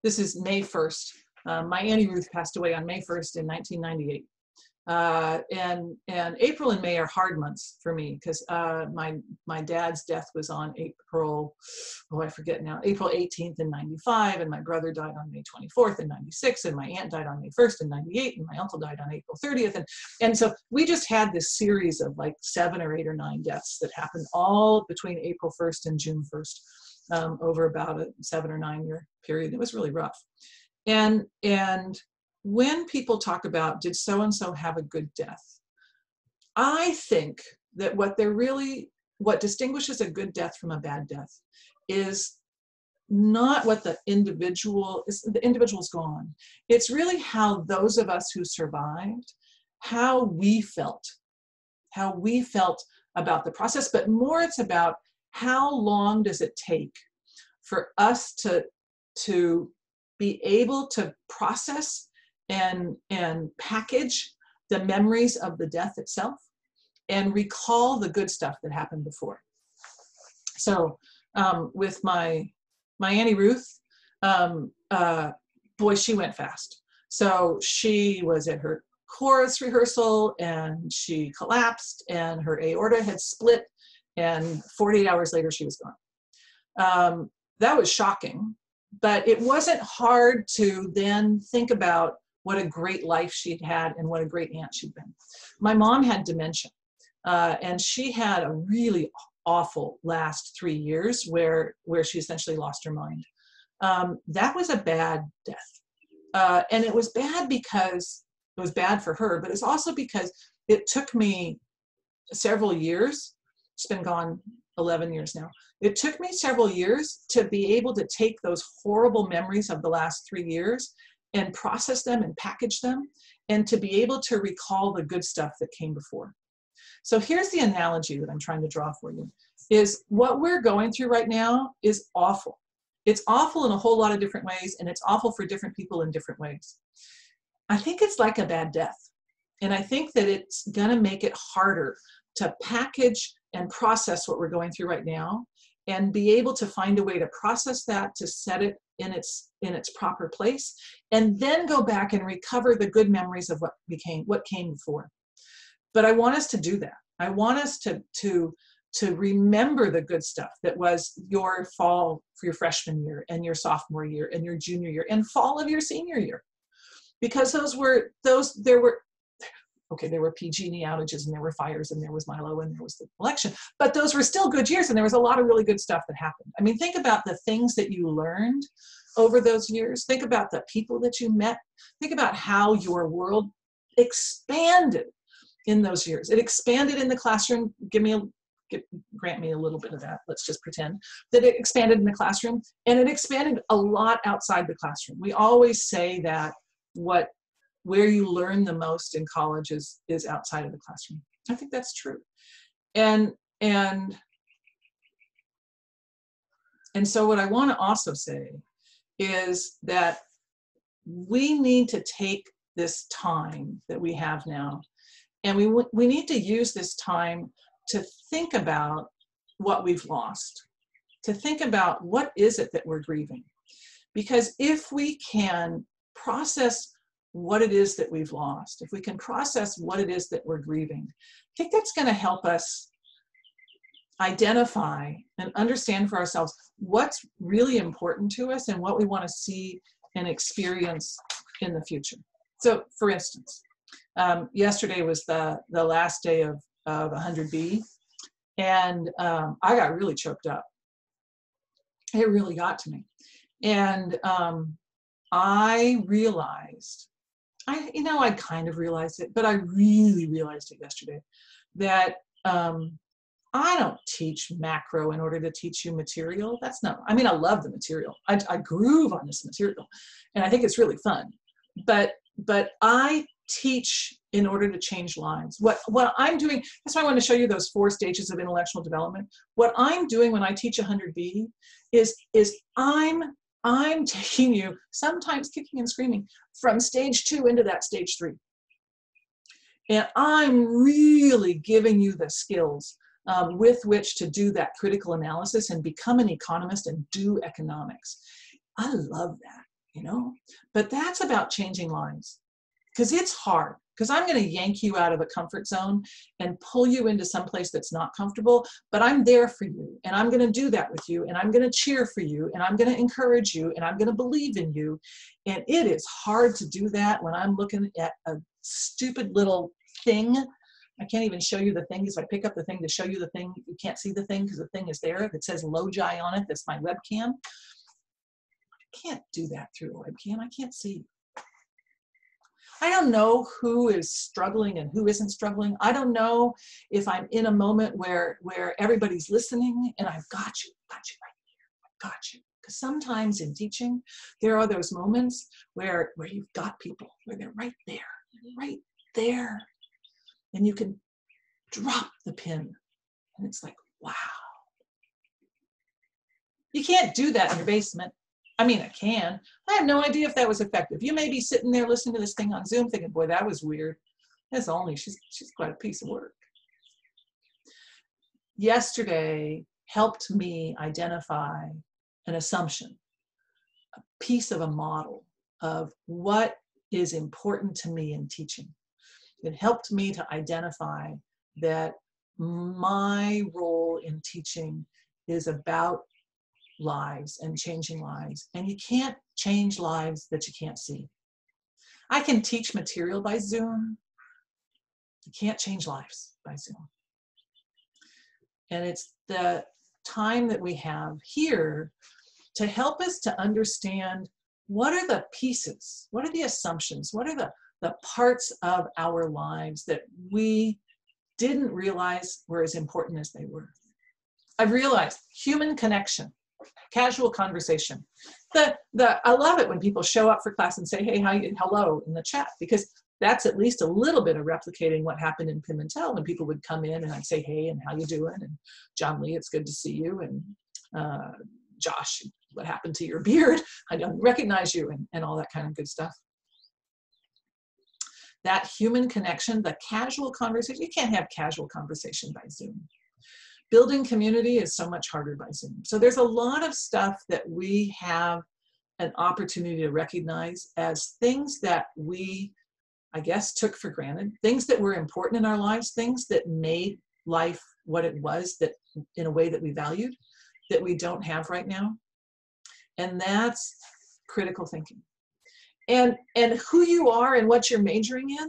[SPEAKER 2] this is May 1st. My Auntie Ruth passed away on May 1st in 1998. And April and May are hard months for me, because my dad's death was on April, I forget now, April 18th in 95, and my brother died on May 24th in 96, and my aunt died on May 1st in 98, and my uncle died on April 30th. And so we just had this series of like 7 or 8 or 9 deaths that happened all between April 1st and June 1st, over about a 7 or 9 year period. It was really rough. And when people talk about, did so-and-so have a good death? I think that what distinguishes a good death from a bad death is not what the individual is. The individual's gone. It's really how those of us who survived, how we felt about the process, but more it's about how long does it take for us to be able to process and package the memories of the death itself and recall the good stuff that happened before. So with my Auntie Ruth, boy, she went fast. So she was at her chorus rehearsal and she collapsed and her aorta had split, and 48 hours later she was gone. That was shocking, but it wasn't hard to then think about what a great life she'd had and what a great aunt she'd been. My mom had dementia, and she had a really awful last 3 years where she essentially lost her mind. That was a bad death. And it was bad because it was bad for her, but it's also because it took me several years. She's been gone 11 years now. It took me several years to be able to take those horrible memories of the last 3 years and process them and package them, and to be able to recall the good stuff that came before. So here's the analogy that I'm trying to draw for you, is what we're going through right now is awful. It's awful in a whole lot of different ways, and it's awful for different people in different ways. I think it's like a bad death. And I think that it's gonna make it harder to package and process what we're going through right now, and be able to find a way to process that, to set it in its proper place, and then go back and recover the good memories of what came before. But I want us to do that. I want us to remember the good stuff that was your fall for your freshman year, and your sophomore year, and your junior year, and fall of your senior year, because there were PG&E outages, and there were fires, and there was Milo, and there was the election, but those were still good years, and there was a lot of really good stuff that happened. I mean, think about the things that you learned over those years. Think about the people that you met. Think about how your world expanded in those years. It expanded in the classroom. Grant me a little bit of that. Let's just pretend that it expanded in the classroom, and it expanded a lot outside the classroom. We always say that where you learn the most in college is outside of the classroom. I think that's true. And so what I want to also say is that we need to take this time that we have now, and we need to use this time to think about what we've lost, to think about what is it that we're grieving. Because if we can process what it is that we've lost, if we can process what it is that we're grieving, I think that's going to help us identify and understand for ourselves what's really important to us and what we want to see and experience in the future. So, for instance, yesterday was the last day of 100B, and I got really choked up. It really got to me. And I realized, I kind of realized it, but I really realized it yesterday, that I don't teach macro in order to teach you material. That's not, I love the material. I groove on this material, and I think it's really fun. But I teach in order to change lives. What I'm doing, that's why I want to show you those 4 stages of intellectual development. What I'm doing when I teach 100B is I'm taking you, sometimes kicking and screaming, from stage 2 into that stage 3. And I'm really giving you the skills with which to do that critical analysis and become an economist and do economics. I love that, But that's about changing lives. Because it's hard. Because I'm going to yank you out of a comfort zone and pull you into some place that's not comfortable, but I'm there for you, and I'm going to do that with you, and I'm going to cheer for you, and I'm going to encourage you, and I'm going to believe in you. And it is hard to do that when I'm looking at a stupid little thing. I can't even show you the thing, because if I pick up the thing to show you the thing, you can't see the thing because the thing is there. It says Logi on it. That's my webcam. I can't do that through a webcam. I can't see. I don't know who is struggling and who isn't struggling. I don't know if I'm in a moment where everybody's listening and I've got you right here, I've got you. Because sometimes in teaching, there are those moments where you've got people, where they're right there. And you can drop the pin. And it's like, wow. You can't do that in your basement. I can. I have no idea if that was effective. You may be sitting there listening to this thing on Zoom thinking, boy, that was weird. That's only, she's quite a piece of work. Yesterday helped me identify an assumption, a piece of a model of what is important to me in teaching. It helped me to identify that my role in teaching is about lives and changing lives. And you can't change lives that you can't see. I can teach material by Zoom. You can't change lives by Zoom. And it's the time that we have here to help us to understand what are the pieces, what are the assumptions, what are the parts of our lives that we didn't realize were as important as they were. I've realized human connection, casual conversation. I love it when people show up for class and say, hey, hello in the chat, because that's at least a little bit of replicating what happened in Pimentel when people would come in and I'd say, hey, and how you doing? And John Lee, it's good to see you. And Josh, what happened to your beard? I don't recognize you, and all that kind of good stuff. That human connection, the casual conversation, you can't have casual conversation by Zoom. Building community is so much harder by Zoom. So there's a lot of stuff that we have an opportunity to recognize as things that we, I guess, took for granted, things that were important in our lives, things that made life what it was, that in a way that we valued, that we don't have right now. And that's critical thinking. And who you are and what you're majoring in,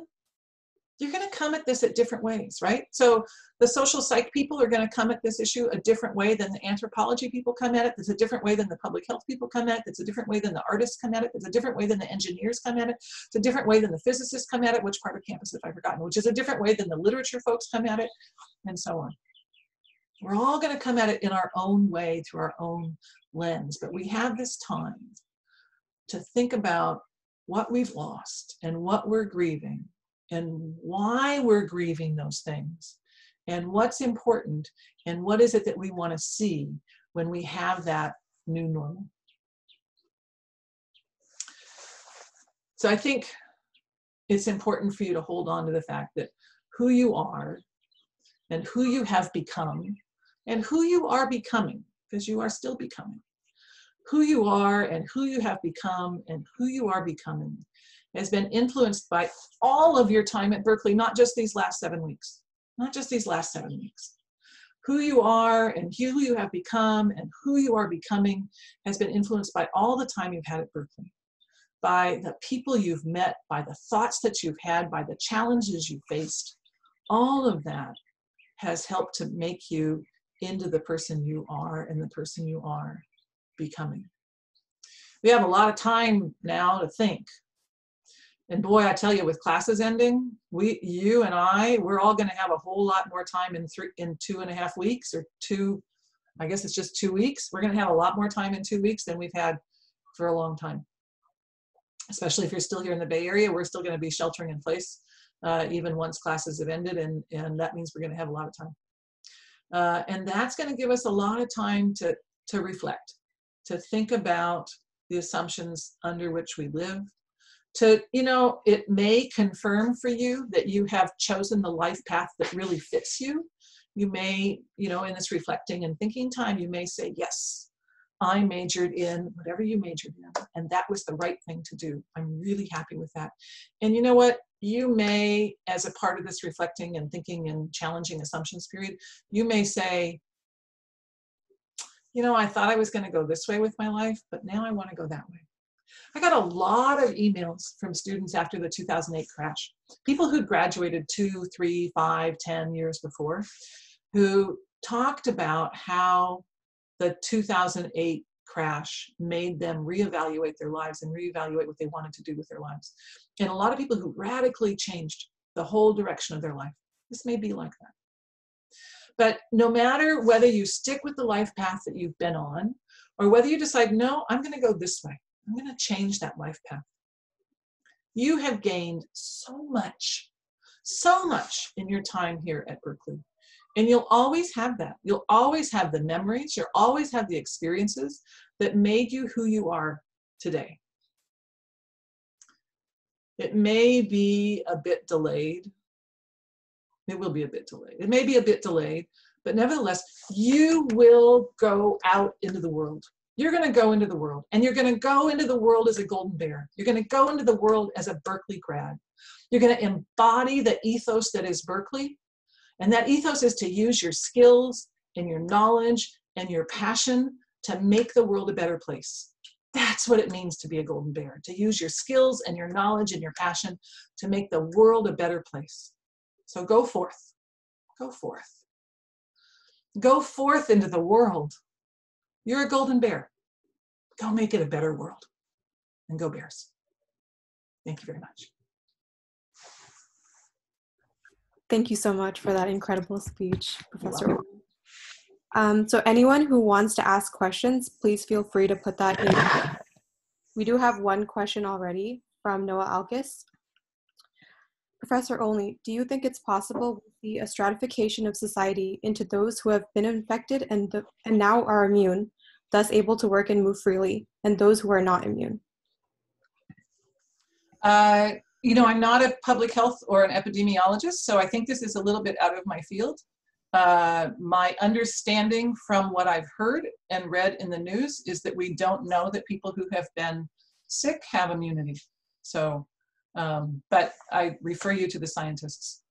[SPEAKER 2] you're going to come at this at different ways, right? So the social psych people are going to come at this issue a different way than the anthropology people come at it. There's a different way than the public health people come at it. It's a different way than the artists come at it. It's a different way than the engineers come at it. It's a different way than the physicists come at it, which part of campus have I forgotten, which is a different way than the literature folks come at it, and so on. We're all going to come at it in our own way, through our own lens, but we have this time to think about what we've lost and what we're grieving and why we're grieving those things and what's important and what is it that we want to see when we have that new normal. So I think it's important for you to hold on to the fact that who you are and who you have become and who you are becoming, because you are still becoming, who you are and who you have become and who you are becoming has been influenced by all of your time at Berkeley, not just these last 7 weeks, not just these last 7 weeks. Who you are and who you have become and who you are becoming has been influenced by all the time you've had at Berkeley, by the people you've met, by the thoughts that you've had, by the challenges you faced. All of that has helped to make you into the person you are and the person you are becoming. We have a lot of time now to think. And boy, I tell you, with classes ending, you and we're all going to have a whole lot more time in 2.5 weeks, or I guess it's just 2 weeks. We're going to have a lot more time in 2 weeks than we've had for a long time. Especially if you're still here in the Bay Area, we're still going to be sheltering in place, even once classes have ended, and that means we're going to have a lot of time. And that's going to give us a lot of time to reflect, to think about the assumptions under which we live, it may confirm for you that you have chosen the life path that really fits you. You may, in this reflecting and thinking time, you may say, yes, I majored in whatever you majored in, and that was the right thing to do. I'm really happy with that. And you know what? You may, as a part of this reflecting and thinking and challenging assumptions period, you may say, I thought I was going to go this way with my life, but now I want to go that way. I got a lot of emails from students after the 2008 crash, people who graduated 2, 3, 5, 10 years before, who talked about how the 2008 crash made them reevaluate their lives and reevaluate what they wanted to do with their lives. And a lot of people who radically changed the whole direction of their life. This may be like that. But no matter whether you stick with the life path that you've been on, or whether you decide, no, I'm going to go this way, I'm going to change that life path, you have gained so much in your time here at Berkeley. And you'll always have that. You'll always have the memories, you'll always have the experiences that made you who you are today. It may be a bit delayed. It will be a bit delayed. It may be a bit delayed, but nevertheless, you will go out into the world. You're going to go into the world, and you're going to go into the world as a golden bear. You're going to go into the world as a Berkeley grad. You're going to embody the ethos that is Berkeley, and that ethos is to use your skills and your knowledge and your passion to make the world a better place. That's what it means to be a golden bear, to use your skills and your knowledge and your passion to make the world a better place. So go forth. Go forth. Go forth into the world. You're a golden bear. Go make it a better world. And go Bears. Thank you very much.
[SPEAKER 1] Thank you so much for that incredible speech, Professor. So anyone who wants to ask questions, please feel free to put that in. We do have one question already from Noah Alkis. Professor Olney, do you think it's possible to see a stratification of society into those who have been infected and now are immune, thus able to work and move freely, and those who are not immune?
[SPEAKER 2] I'm not a public health or an epidemiologist, so I think this is a little bit out of my field. My understanding from what I've heard and read in the news is that we don't know that people who have been sick have immunity. So, but I refer you to the scientists.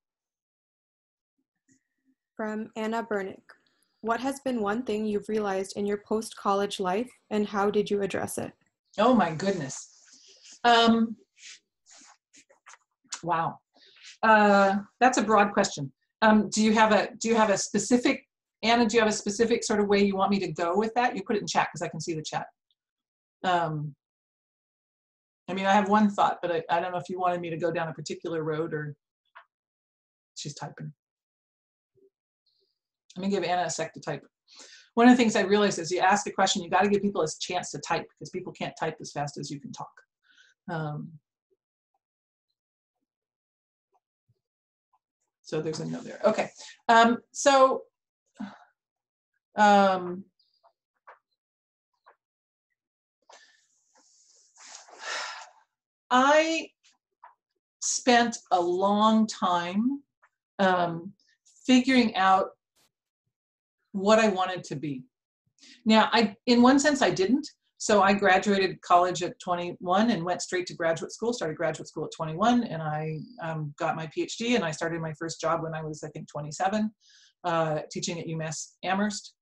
[SPEAKER 1] From Anna Bernick, what has been one thing you've realized in your post-college life, and how did you address it?
[SPEAKER 2] Oh my goodness. Wow. That's a broad question. Do you have a specific, Anna, do you have a specific sort of way you want me to go with that? You put it in chat because I can see the chat. I mean, I have one thought, but I don't know if you wanted me to go down a particular road or she's typing. Let me give Anna a sec to type. One of the things I realized is you ask a question, you got to give people a chance to type because people can't type as fast as you can talk. So there's a no there. Okay. I spent a long time figuring out what I wanted to be. Now, in one sense, I didn't. So I graduated college at 21 and went straight to graduate school, started graduate school at 21, and I got my PhD, and I started my first job when I was, I think, 27, teaching at UMass Amherst.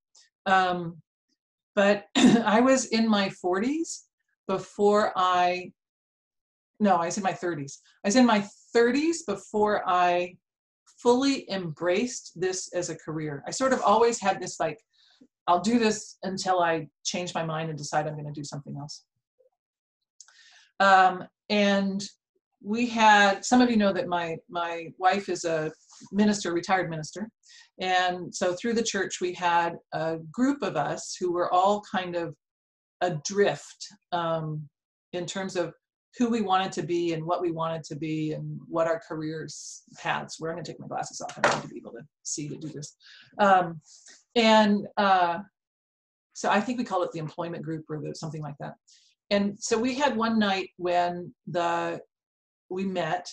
[SPEAKER 2] But I was in my 40s before no, I was in my 30s. I was in my 30s before I fully embraced this as a career. I sort of always had this like, I'll do this until I change my mind and decide I'm going to do something else. And we had, some of you know that my wife is a minister, retired minister. And so through the church, we had a group of us who were all kind of adrift in terms of who we wanted to be and what we wanted to be and what our careers paths were. I'm going to take my glasses off. I need to be able to see to do this. So I think we call it the employment group or something like that. And so we had one night when we met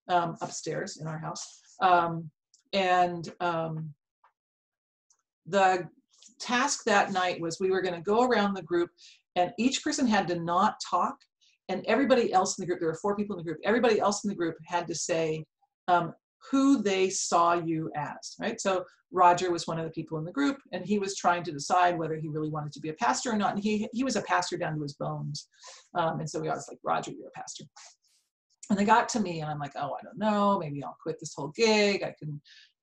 [SPEAKER 2] upstairs in our house. The task that night was we were going to go around the group and each person had to not talk. And everybody else in the group, there were 4 people in the group, everybody else in the group had to say who they saw you as, right? So Roger was one of the people in the group, and he was trying to decide whether he really wanted to be a pastor or not. And he was a pastor down to his bones. And so we always like, Roger, you're a pastor. And they got to me, and I'm like, oh, I don't know, maybe I'll quit this whole gig. I can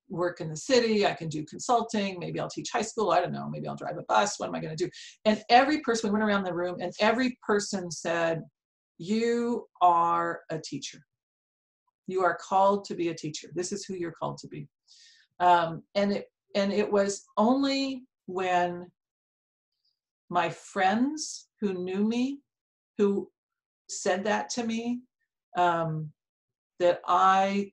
[SPEAKER 2] work in the city. I can do consulting. Maybe I'll teach high school. I don't know. Maybe I'll drive a bus. What am I going to do? And every person, we went around the room, and every person said, you are a teacher. You are called to be a teacher. This is who you're called to be. And it was only when my friends who knew me, who said that to me, that I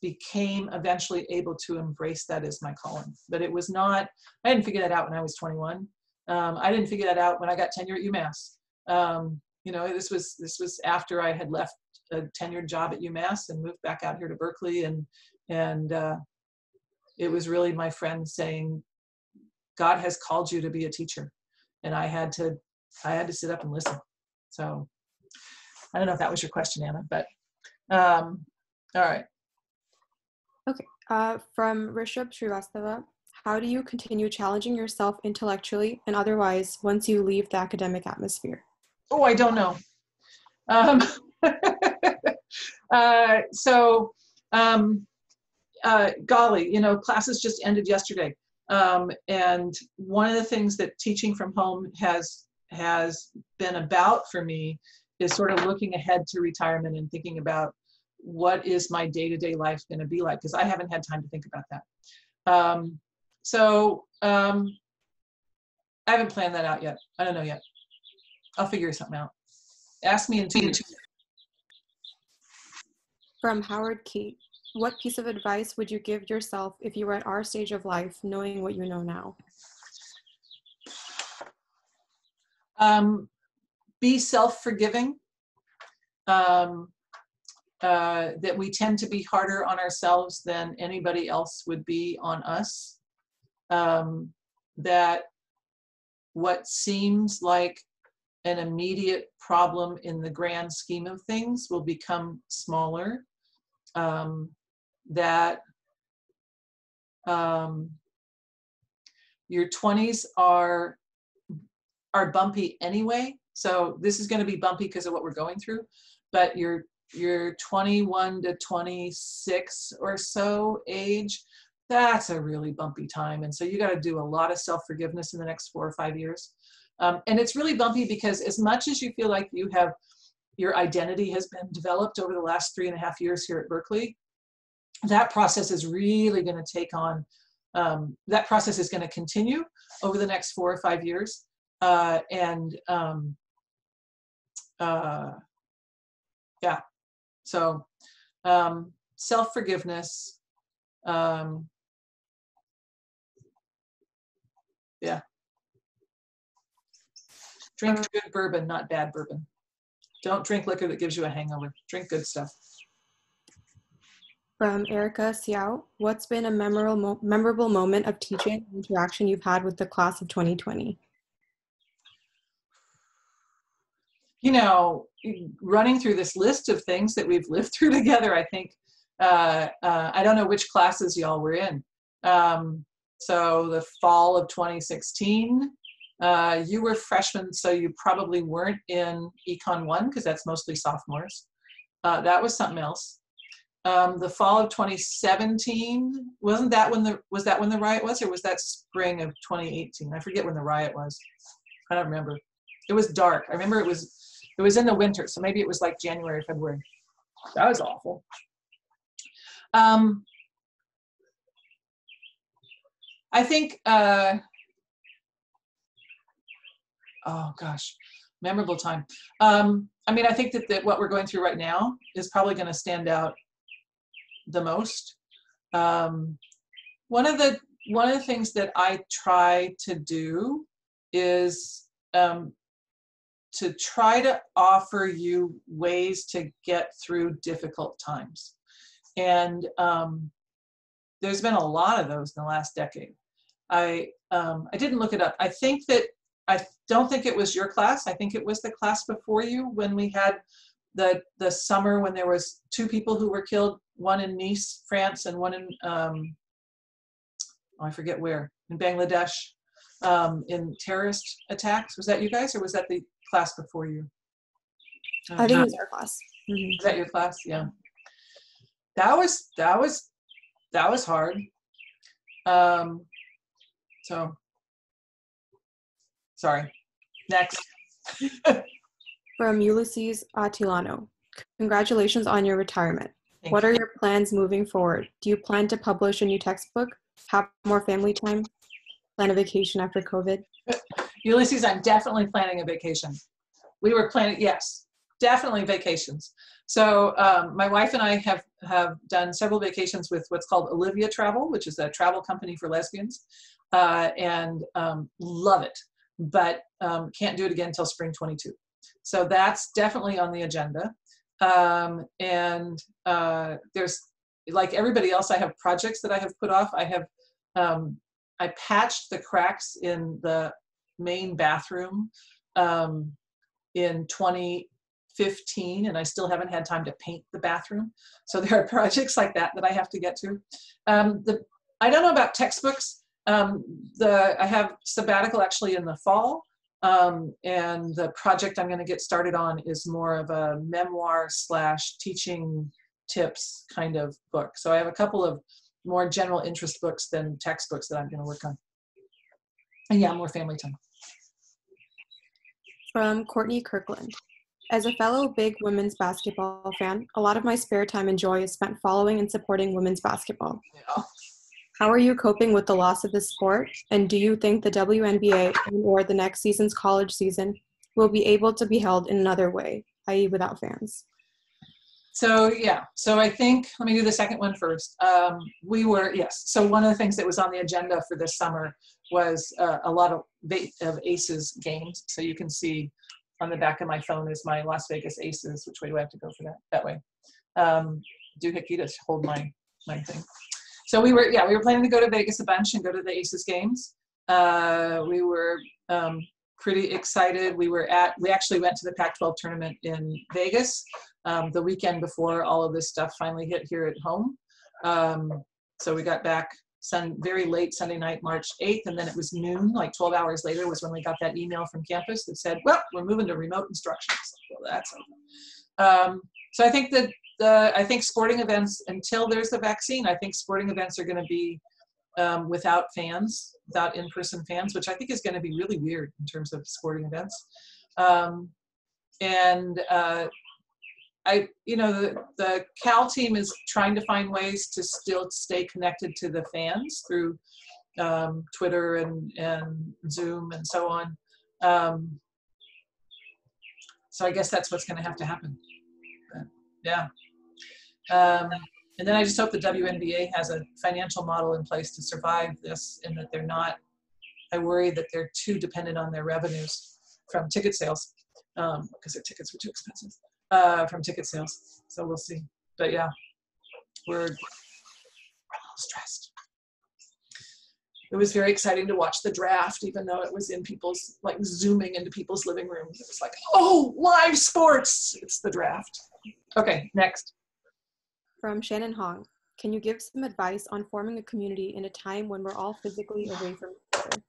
[SPEAKER 2] became eventually able to embrace that as my calling. But it was not, I didn't figure that out when I was 21. I didn't figure that out when I got tenure at UMass. You know, this was after I had left a tenured job at UMass and moved back out here to Berkeley, and it was really my friend saying, God has called you to be a teacher, and I had to sit up and listen. So I don't know if that was your question, Anna, but all right.
[SPEAKER 1] Okay, from Rishabh Srivastava, how do you continue challenging yourself intellectually and otherwise once you leave the academic atmosphere?
[SPEAKER 2] Oh, I don't know. Golly, you know, classes just ended yesterday. And one of the things that teaching from home has been about for me is sort of looking ahead to retirement and thinking about what is my day-to-day life going to be like, because I haven't had time to think about that. I haven't planned that out yet. I don't know yet. I'll figure something out. Ask me in 2 weeks.
[SPEAKER 1] From Howard Key, what piece of advice would you give yourself if you were at our stage of life, knowing what you know now?
[SPEAKER 2] Be self-forgiving. That we tend to be harder on ourselves than anybody else would be on us. That what seems like an immediate problem in the grand scheme of things will become smaller. That your 20s are bumpy anyway. So this is going to be bumpy because of what we're going through, but your 21 to 26 or so age, that's a really bumpy time. And so you got to do a lot of self-forgiveness in the next 4 or 5 years. And it's really bumpy because as much as you feel like your identity has been developed over the last 3.5 years here at Berkeley, that process is really going to take on, that process is going to continue over the next 4 or 5 years. Yeah, so self-forgiveness, yeah. Drink good bourbon, not bad bourbon. Don't drink liquor that gives you a hangover. Drink good stuff.
[SPEAKER 1] From Erica Xiao, what's been a memorable moment of teaching and interaction you've had with the class of 2020?
[SPEAKER 2] You know, running through this list of things that we've lived through together, I think, I don't know which classes y'all were in. So the fall of 2016, you were freshmen, so you probably weren't in Econ 1 because that's mostly sophomores. That was something else. The fall of 2017, was that when the riot was, or was that spring of 2018? I forget when the riot was. I don't remember. It was dark. I remember it was in the winter, so maybe it was like January, February. That was awful. I think, oh gosh, memorable time. I mean, I think that what we're going through right now is probably going to stand out the most. One of the things that I try to do is to try to offer you ways to get through difficult times. And there's been a lot of those in the last decade. I didn't look it up. I don't think it was your class. I think it was the class before you when we had the summer when there was 2 people who were killed, one in Nice, France, and one in, I forget where, in Bangladesh, in terrorist attacks. Was that you guys, or was that the class before you?
[SPEAKER 1] I think it was our class.
[SPEAKER 2] Mm-hmm. Was that your class? Yeah. That was hard. So, sorry. Next.
[SPEAKER 1] From Ulysses Attilano, congratulations on your retirement.
[SPEAKER 2] Thank
[SPEAKER 1] what
[SPEAKER 2] you.
[SPEAKER 1] are your plans moving forward? Do you plan to publish a new textbook? Have more family time? Plan a vacation after COVID?
[SPEAKER 2] Ulysses, I'm definitely planning a vacation. We were planning, yes, definitely vacations. So my wife and I have done several vacations with what's called Olivia Travel, which is a travel company for lesbians, and love it, but can't do it again until spring 22. So that's definitely on the agenda. There's, like everybody else, I have projects that I have put off. I patched the cracks in the main bathroom in 2015, and I still haven't had time to paint the bathroom. So there are projects like that I have to get to. I don't know about textbooks. I have sabbatical actually in the fall, and the project I'm going to get started on is more of a memoir / teaching tips kind of book. So I have a couple of more general interest books than textbooks that I'm going to work on. And yeah, more family time.
[SPEAKER 1] From Courtney Kirkland. As a fellow big women's basketball fan, a lot of my spare time and joy is spent following and supporting women's basketball.
[SPEAKER 2] Yeah.
[SPEAKER 1] How are you coping with the loss of the sport? And do you think the WNBA or the next season's college season will be able to be held in another way, i.e. without fans?
[SPEAKER 2] So yeah, so I think, let me do the second one first. Yes, so one of the things that was on the agenda for this summer was a lot of Aces games. So you can see on the back of my phone is my Las Vegas Aces. Which way do I have to go for that? That way. Do Hikita hold my thing. So we were planning to go to Vegas a bunch and go to the Aces games. We were pretty excited. We actually went to the Pac-12 tournament in Vegas the weekend before all of this stuff finally hit here at home. So we got back very late Sunday night, March 8th, and then it was noon, like 12 hours later was when we got that email from campus that said, well, we're moving to remote instruction. So, well, that's over. So I think that I think sporting events, until there's a vaccine, I think sporting events are going to be without fans, without in-person fans, which I think is going to be really weird in terms of sporting events. The Cal team is trying to find ways to still stay connected to the fans through Twitter and Zoom and so on. So I guess that's what's going to have to happen. But, yeah. And then I just hope the WNBA has a financial model in place to survive this, and that I worry that they're too dependent on their revenues from ticket sales, because their tickets were too expensive from ticket sales. So we'll see. But yeah, we're a little stressed. It was very exciting to watch the draft, even though it was in people's, like, zooming into people's living rooms. It was like, oh, live sports, it's the draft. Okay, next.
[SPEAKER 1] From Shannon Hong, can you give some advice on forming a community in a time when we're all physically away from each other?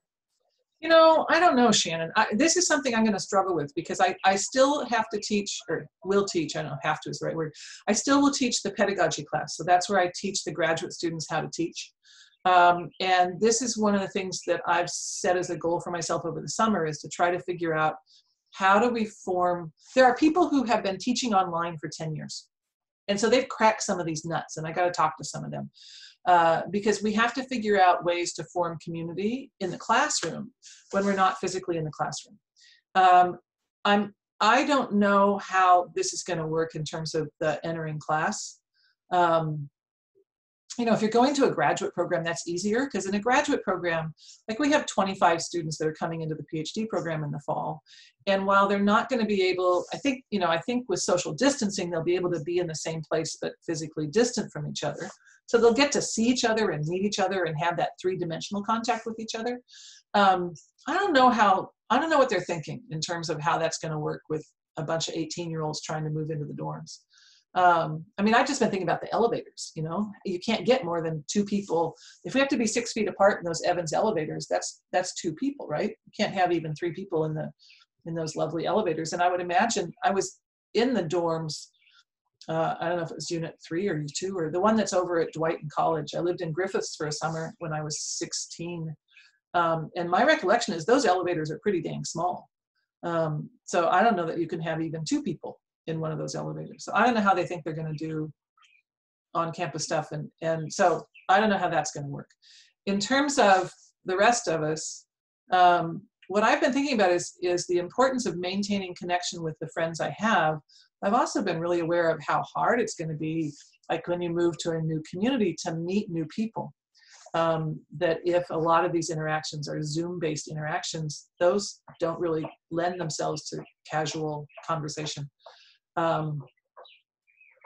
[SPEAKER 2] You know, I don't know, Shannon. This is something I'm going to struggle with, because I still have to teach, or will teach, I don't know, have to is the right word. I still will teach the pedagogy class. So that's where I teach the graduate students how to teach. And this is one of the things that I've set as a goal for myself over the summer, is to try to figure out how do we form. There are people who have been teaching online for 10 years. And so they've cracked some of these nuts, and I got to talk to some of them, because we have to figure out ways to form community in the classroom when we're not physically in the classroom. I don't know how this is going to work in terms of the entering class. If you're going to a graduate program, that's easier, because in a graduate program, like, we have 25 students that are coming into the PhD program in the fall. And while they're not going to be able, I think with social distancing, they'll be able to be in the same place, but physically distant from each other. So they'll get to see each other and meet each other and have that 3-dimensional contact with each other. I don't know what they're thinking in terms of how that's going to work with a bunch of 18-year-olds trying to move into the dorms. I've just been thinking about the elevators. You can't get more than 2 people. If we have to be 6 feet apart in those Evans elevators, that's 2 people, right? You can't have even 3 people in those lovely elevators. And I would imagine, I was in the dorms, I don't know if it was unit 3 or 2, or the one that's over at Dwight in college. I lived in Griffiths for a summer when I was 16. And my recollection is those elevators are pretty dang small. So I don't know that you can have even 2 people in one of those elevators. So I don't know how they think they're going to do on-campus stuff. And so I don't know how that's going to work. In terms of the rest of us, what I've been thinking about is the importance of maintaining connection with the friends I have. I've also been really aware of how hard it's going to be, like when you move to a new community, to meet new people. That if a lot of these interactions are Zoom-based interactions, those don't really lend themselves to casual conversation. So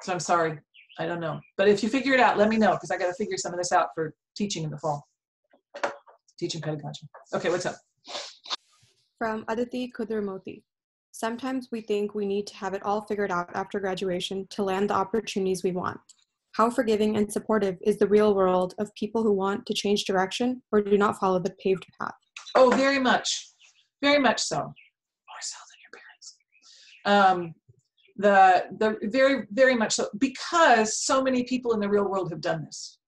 [SPEAKER 2] I'm sorry, I don't know. But if you figure it out, let me know, because I got to figure some of this out for teaching in the fall. Teaching pedagogy. Okay, what's up?
[SPEAKER 1] From Aditi Kudramoti. Sometimes we think we need to have it all figured out after graduation to land the opportunities we want. How forgiving and supportive is the real world of people who want to change direction or do not follow the paved path?
[SPEAKER 2] Oh, very much so. More so than your parents. The very, very much so, because so many people in the real world have done this.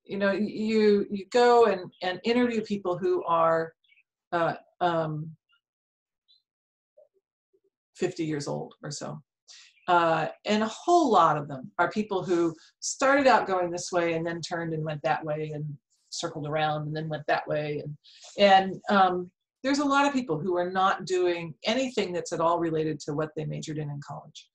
[SPEAKER 2] You go and interview people who are 50 years old or so. And a whole lot of them are people who started out going this way and then turned and went that way and circled around and then went that way. And there's a lot of people who are not doing anything that's at all related to what they majored in college.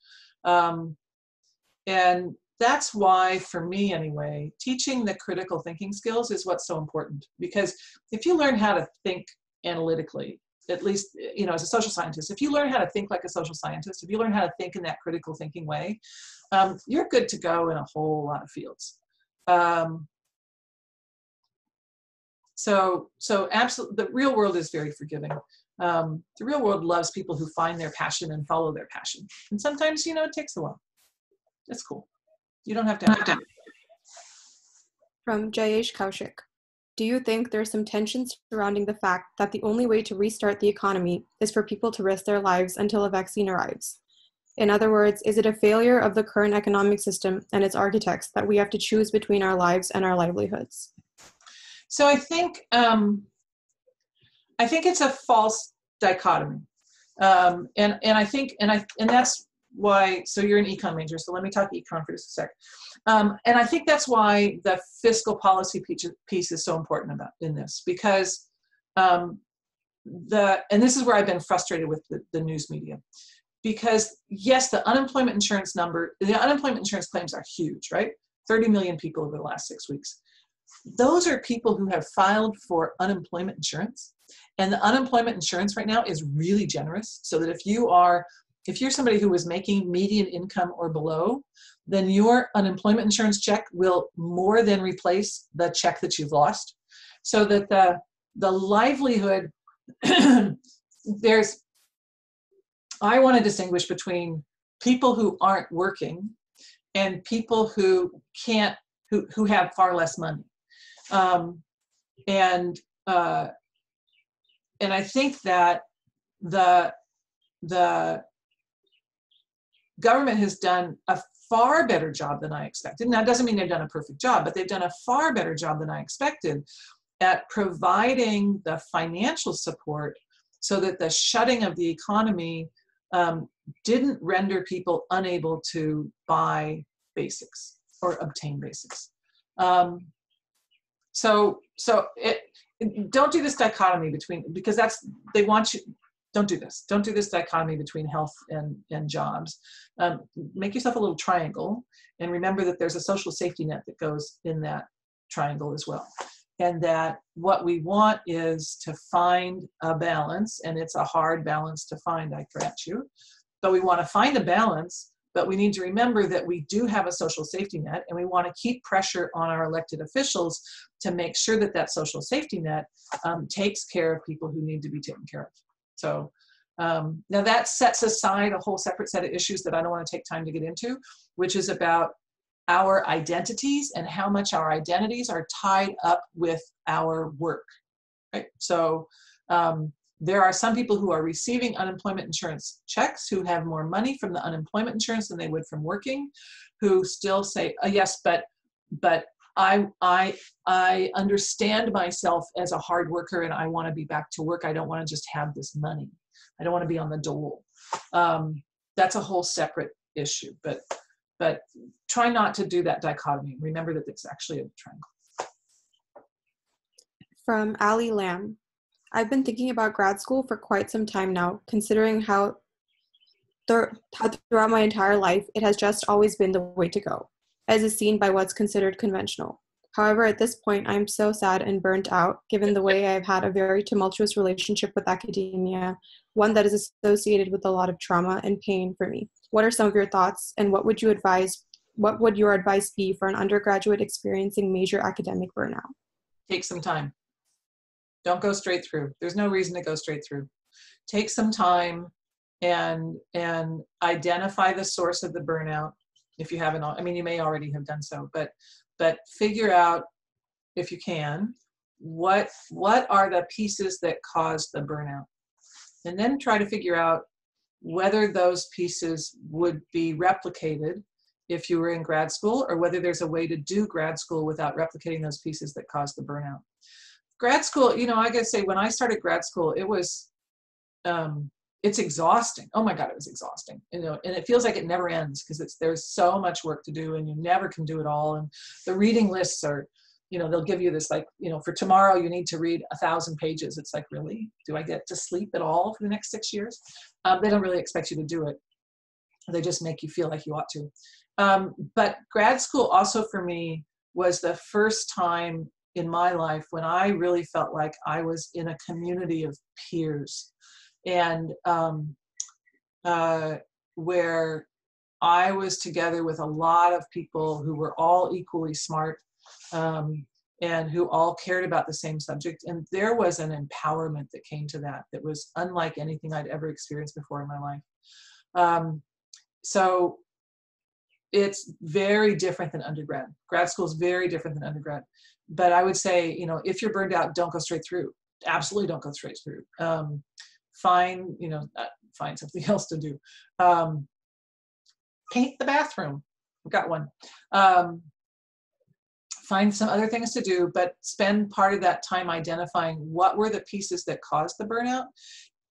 [SPEAKER 2] And that's why, for me anyway, teaching the critical thinking skills is what's so important. Because if you learn how to think analytically, at least, you know, as a social scientist, if you learn how to think like a social scientist, if you learn how to think in that critical thinking way, you're good to go in a whole lot of fields. So absolutely, the real world is very forgiving. The real world loves people who find their passion and follow their passion. And sometimes, you know, it takes a while. That's cool. You don't have to have to.
[SPEAKER 1] From Jayesh Kaushik. Do you think there's some tension surrounding the fact that the only way to restart the economy is for people to risk their lives until a vaccine arrives? In other words, is it a failure of the current economic system and its architects that we have to choose between our lives and our livelihoods?
[SPEAKER 2] So I think it's a false dichotomy, and that's why. So you're an econ major, so let me talk econ for just a sec. And I think that's why the fiscal policy piece is so important in this, because and this is where I've been frustrated with the news media, because yes, the unemployment insurance claims are huge, right? 30 million people over the last 6 weeks. Those are people who have filed for unemployment insurance, and the unemployment insurance right now is really generous, so that if you're somebody who is making median income or below, then your unemployment insurance check will more than replace the check that you've lost. So that the livelihood, I want to distinguish between people who aren't working and people who have far less money. And I think that the government has done a far better job than I expected. Now, it doesn't mean they've done a perfect job, but they've done a far better job than I expected at providing the financial support so that the shutting of the economy didn't render people unable to buy basics or obtain basics. So don't do this dichotomy because they want you. Don't do this. Don't do this dichotomy between health and jobs. Make yourself a little triangle, and remember that there's a social safety net that goes in that triangle as well. And that what we want is to find a balance, and it's a hard balance to find, I grant you. But we want to find a balance, but we need to remember that we do have a social safety net, and we want to keep pressure on our elected officials to make sure that that social safety net takes care of people who need to be taken care of. So now that sets aside a whole separate set of issues that I don't want to take time to get into, which is about our identities and how much our identities are tied up with our work, right? So there are some people who are receiving unemployment insurance checks who have more money from the unemployment insurance than they would from working, who still say, yes, but I understand myself as a hard worker and I want to be back to work. I don't want to just have this money. I don't want to be on the dole. That's a whole separate issue, but try not to do that dichotomy. Remember that it's actually a triangle.
[SPEAKER 1] From Ali Lamb. I've been thinking about grad school for quite some time now, considering how throughout my entire life, it has just always been the way to go, as is seen by what's considered conventional. However, at this point, I'm so sad and burnt out, given the way I've had a very tumultuous relationship with academia, one that is associated with a lot of trauma and pain for me. What are some of your thoughts, and what would your advice be for an undergraduate experiencing major academic burnout?
[SPEAKER 2] Take some time. Don't go straight through. There's no reason to go straight through. Take some time and identify the source of the burnout. If you haven't, I mean, you may already have done so, but figure out, if you can, what are the pieces that caused the burnout, and then try to figure out whether those pieces would be replicated if you were in grad school, or whether there's a way to do grad school without replicating those pieces that caused the burnout. Grad school, I gotta say, when I started grad school, it was it's exhausting. Oh my God, it was exhausting. You know, and it feels like it never ends because there's so much work to do and you never can do it all. And the reading lists are, you know, they'll give you this like, you know, for tomorrow you need to read 1,000 pages. It's like, really? Do I get to sleep at all for the next 6 years? They don't really expect you to do it. They just make you feel like you ought to. But grad school also for me was the first time in my life when I really felt like I was in a community of peers, and where I was together with a lot of people who were all equally smart, and who all cared about the same subject. And there was an empowerment that came to that that was unlike anything I'd ever experienced before in my life. So it's very different than undergrad. Grad school is very different than undergrad. But I would say, you know, if you're burned out, don't go straight through. Absolutely don't go straight through. Find something else to do. Paint the bathroom. I've got one. Find some other things to do, but spend part of that time identifying what were the pieces that caused the burnout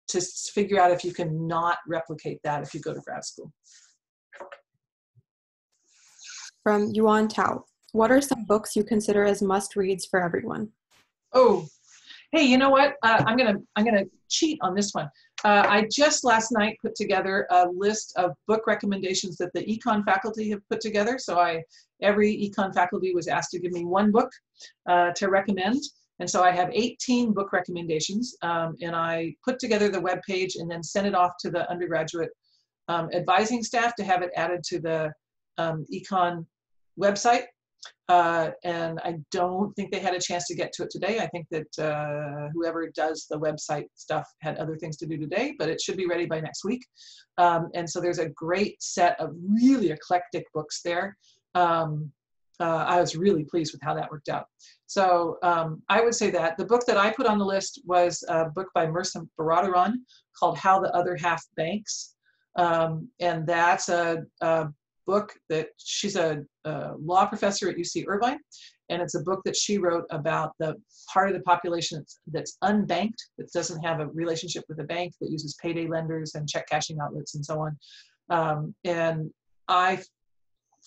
[SPEAKER 2] to figure out if you can not replicate that if you go to grad school.
[SPEAKER 1] From Yuan Tao, what are some books you consider as must-reads for everyone?
[SPEAKER 2] Oh, hey, you know what? I'm gonna cheat on this one. I just last night put together a list of book recommendations that the econ faculty have put together. So every econ faculty was asked to give me one book to recommend. And so I have 18 book recommendations, and I put together the web page and then sent it off to the undergraduate advising staff to have it added to the econ website. And I don't think they had a chance to get to it today. I think that whoever does the website stuff had other things to do today, but it should be ready by next week. And so there's a great set of really eclectic books there. I was really pleased with how that worked out. So I would say that the book that I put on the list was a book by Mirza Baradaran called How the Other Half Banks. And that's a book that she's a law professor at UC Irvine, and it's a book that she wrote about the part of the population that's unbanked, that doesn't have a relationship with a bank, that uses payday lenders and check cashing outlets and so on. And I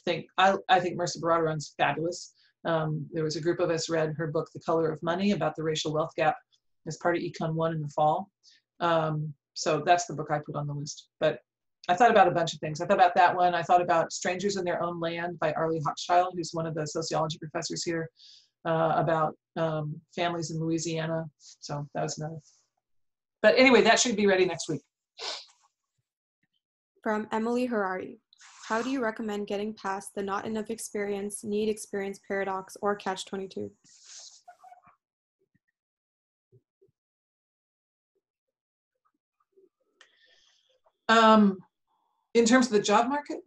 [SPEAKER 2] think Mirza Baradaran's fabulous. There was a group of us read her book, The Color of Money, about the racial wealth gap as part of Econ 1 in the fall. So that's the book I put on the list. But I thought about a bunch of things. I thought about that one. I thought about Strangers in Their Own Land by Arlie Hochschild, who's one of the sociology professors here, about families in Louisiana. So that was another. But anyway, that should be ready next week.
[SPEAKER 1] From Emily Harari, how do you recommend getting past the not enough experience, need experience paradox or catch-22?
[SPEAKER 2] In terms of the job market,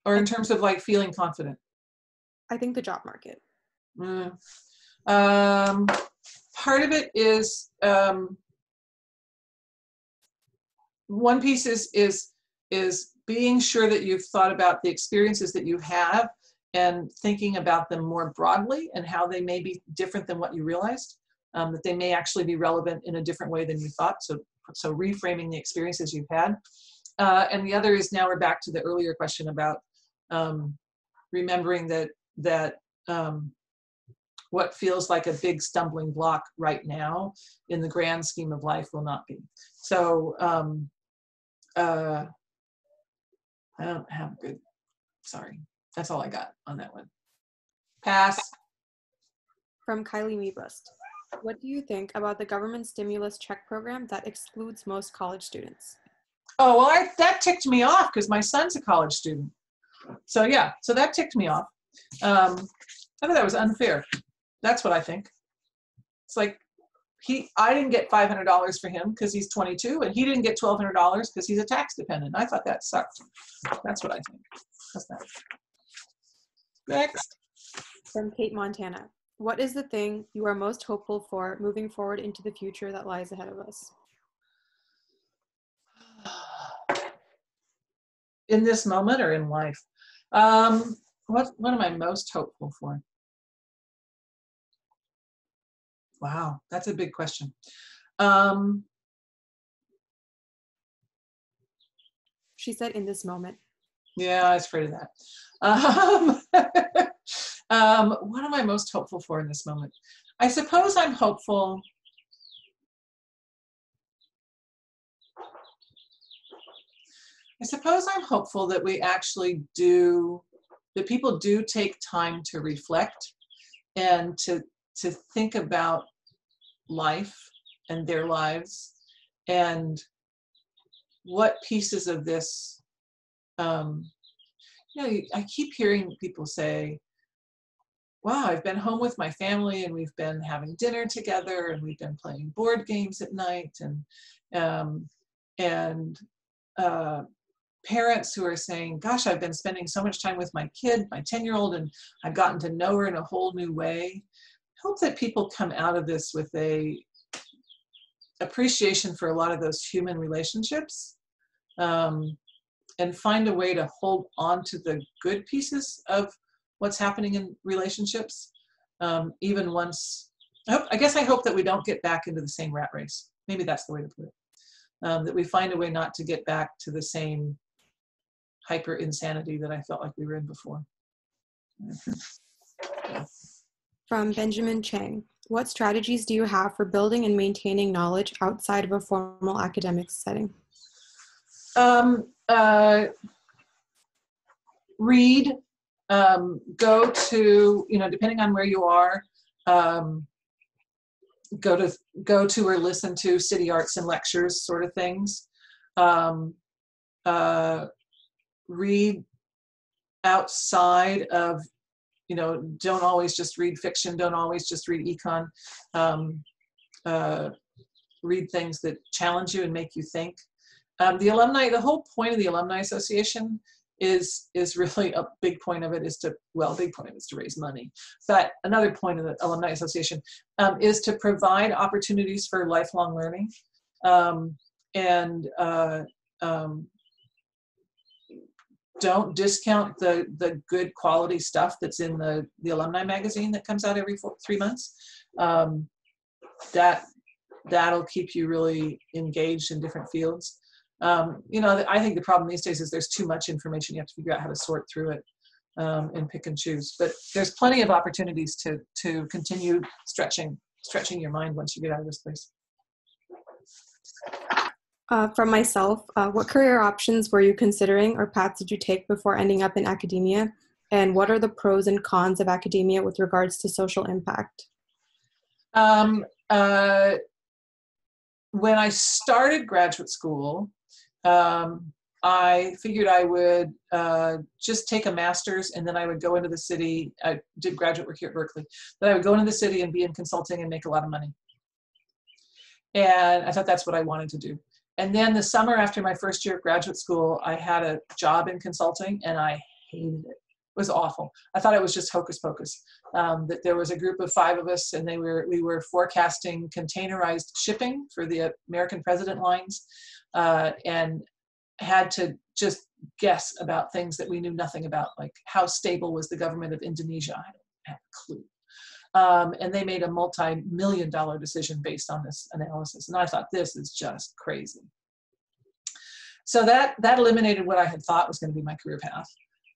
[SPEAKER 2] or in terms of like feeling confident?
[SPEAKER 1] I think the job market.
[SPEAKER 2] Part of it is, one piece is being sure that you've thought about the experiences that you have and thinking about them more broadly and how they may be different than what you realized, that they may actually be relevant in a different way than you thought. So reframing the experiences you've had. And the other is, now we're back to the earlier question about remembering that what feels like a big stumbling block right now in the grand scheme of life will not be. So I don't have good, sorry. That's all I got on that one. Pass.
[SPEAKER 1] From Kylie Meebust, what do you think about the government stimulus check program that excludes most college students?
[SPEAKER 2] Oh, well, that ticked me off because my son's a college student. So yeah, so that ticked me off. I thought that was unfair. That's what I think. It's like, I didn't get $500 for him because he's 22, and he didn't get $1,200 because he's a tax dependent. I thought that sucked. That's what I think. That's that. Next.
[SPEAKER 1] From Kate Montana, what is the thing you are most hopeful for moving forward into the future that lies ahead of us?
[SPEAKER 2] In this moment or in life? What am I most hopeful for? Wow, that's a big question.
[SPEAKER 1] She said in this moment.
[SPEAKER 2] Yeah, I was afraid of that. What am I most hopeful for in this moment? I suppose I'm hopeful. That we actually do, that people do take time to reflect and to think about life and their lives and what pieces of this, I keep hearing people say, wow, I've been home with my family and we've been having dinner together and we've been playing board games at night, and parents who are saying, gosh, I've been spending so much time with my kid, my 10-year-old, and I've gotten to know her in a whole new way. I hope that people come out of this with a appreciation for a lot of those human relationships, and find a way to hold on to the good pieces of what's happening in relationships, even once. I guess I hope that we don't get back into the same rat race. Maybe that's the way to put it. That we find a way not to get back to the same hyper insanity that I felt like we were in before.
[SPEAKER 1] From Benjamin Chang, what strategies do you have for building and maintaining knowledge outside of a formal academic setting?
[SPEAKER 2] Read, go to, depending on where you are, go to or listen to city arts and lectures sort of things. Read outside of, don't always just read fiction, don't always just read econ. Read things that challenge you and make you think. The whole point of the Alumni Association is really a big point of it is to raise money. But another point of the Alumni Association is to provide opportunities for lifelong learning, and don't discount the good quality stuff that's in the alumni magazine that comes out every 3 months. That'll keep you really engaged in different fields. I think the problem these days is there's too much information. You have to figure out how to sort through it and pick and choose. But there's plenty of opportunities to continue stretching your mind once you get out of this place.
[SPEAKER 1] From myself, what career options were you considering or paths did you take before ending up in academia? And what are the pros and cons of academia with regards to social impact?
[SPEAKER 2] When I started graduate school, I figured I would just take a master's and then I would go into the city. I did graduate work here at Berkeley. Then I would go into the city and be in consulting and make a lot of money. And I thought that's what I wanted to do. And then the summer after my first year of graduate school, I had a job in consulting and I hated it. It was awful. I thought it was just hocus pocus. That there was a group of 5 of us and we were forecasting containerized shipping for the American President lines, and had to just guess about things that we knew nothing about, like how stable was the government of Indonesia? I don't have a clue. And they made a multi-million-dollar decision based on this analysis. And I thought, this is just crazy. So that eliminated what I had thought was going to be my career path.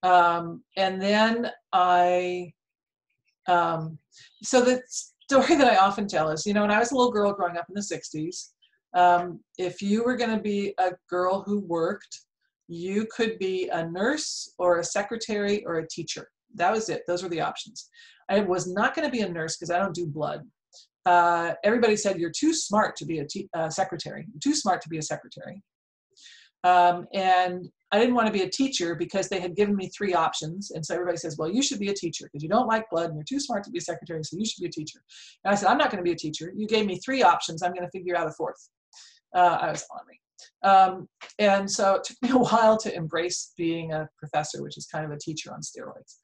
[SPEAKER 2] And then so the story that I often tell is, when I was a little girl growing up in the 60s, if you were going to be a girl who worked, you could be a nurse or a secretary or a teacher. That was it. Those were the options. I was not going to be a nurse because I don't do blood. Everybody said, you're too smart to be a secretary. You're too smart to be a secretary. And I didn't want to be a teacher because they had given me 3 options. And so everybody says, well, you should be a teacher because you don't like blood and you're too smart to be a secretary, so you should be a teacher. And I said, I'm not going to be a teacher. You gave me 3 options. I'm going to figure out a 4th. I was Army. And so it took me a while to embrace being a professor, which is kind of a teacher on steroids.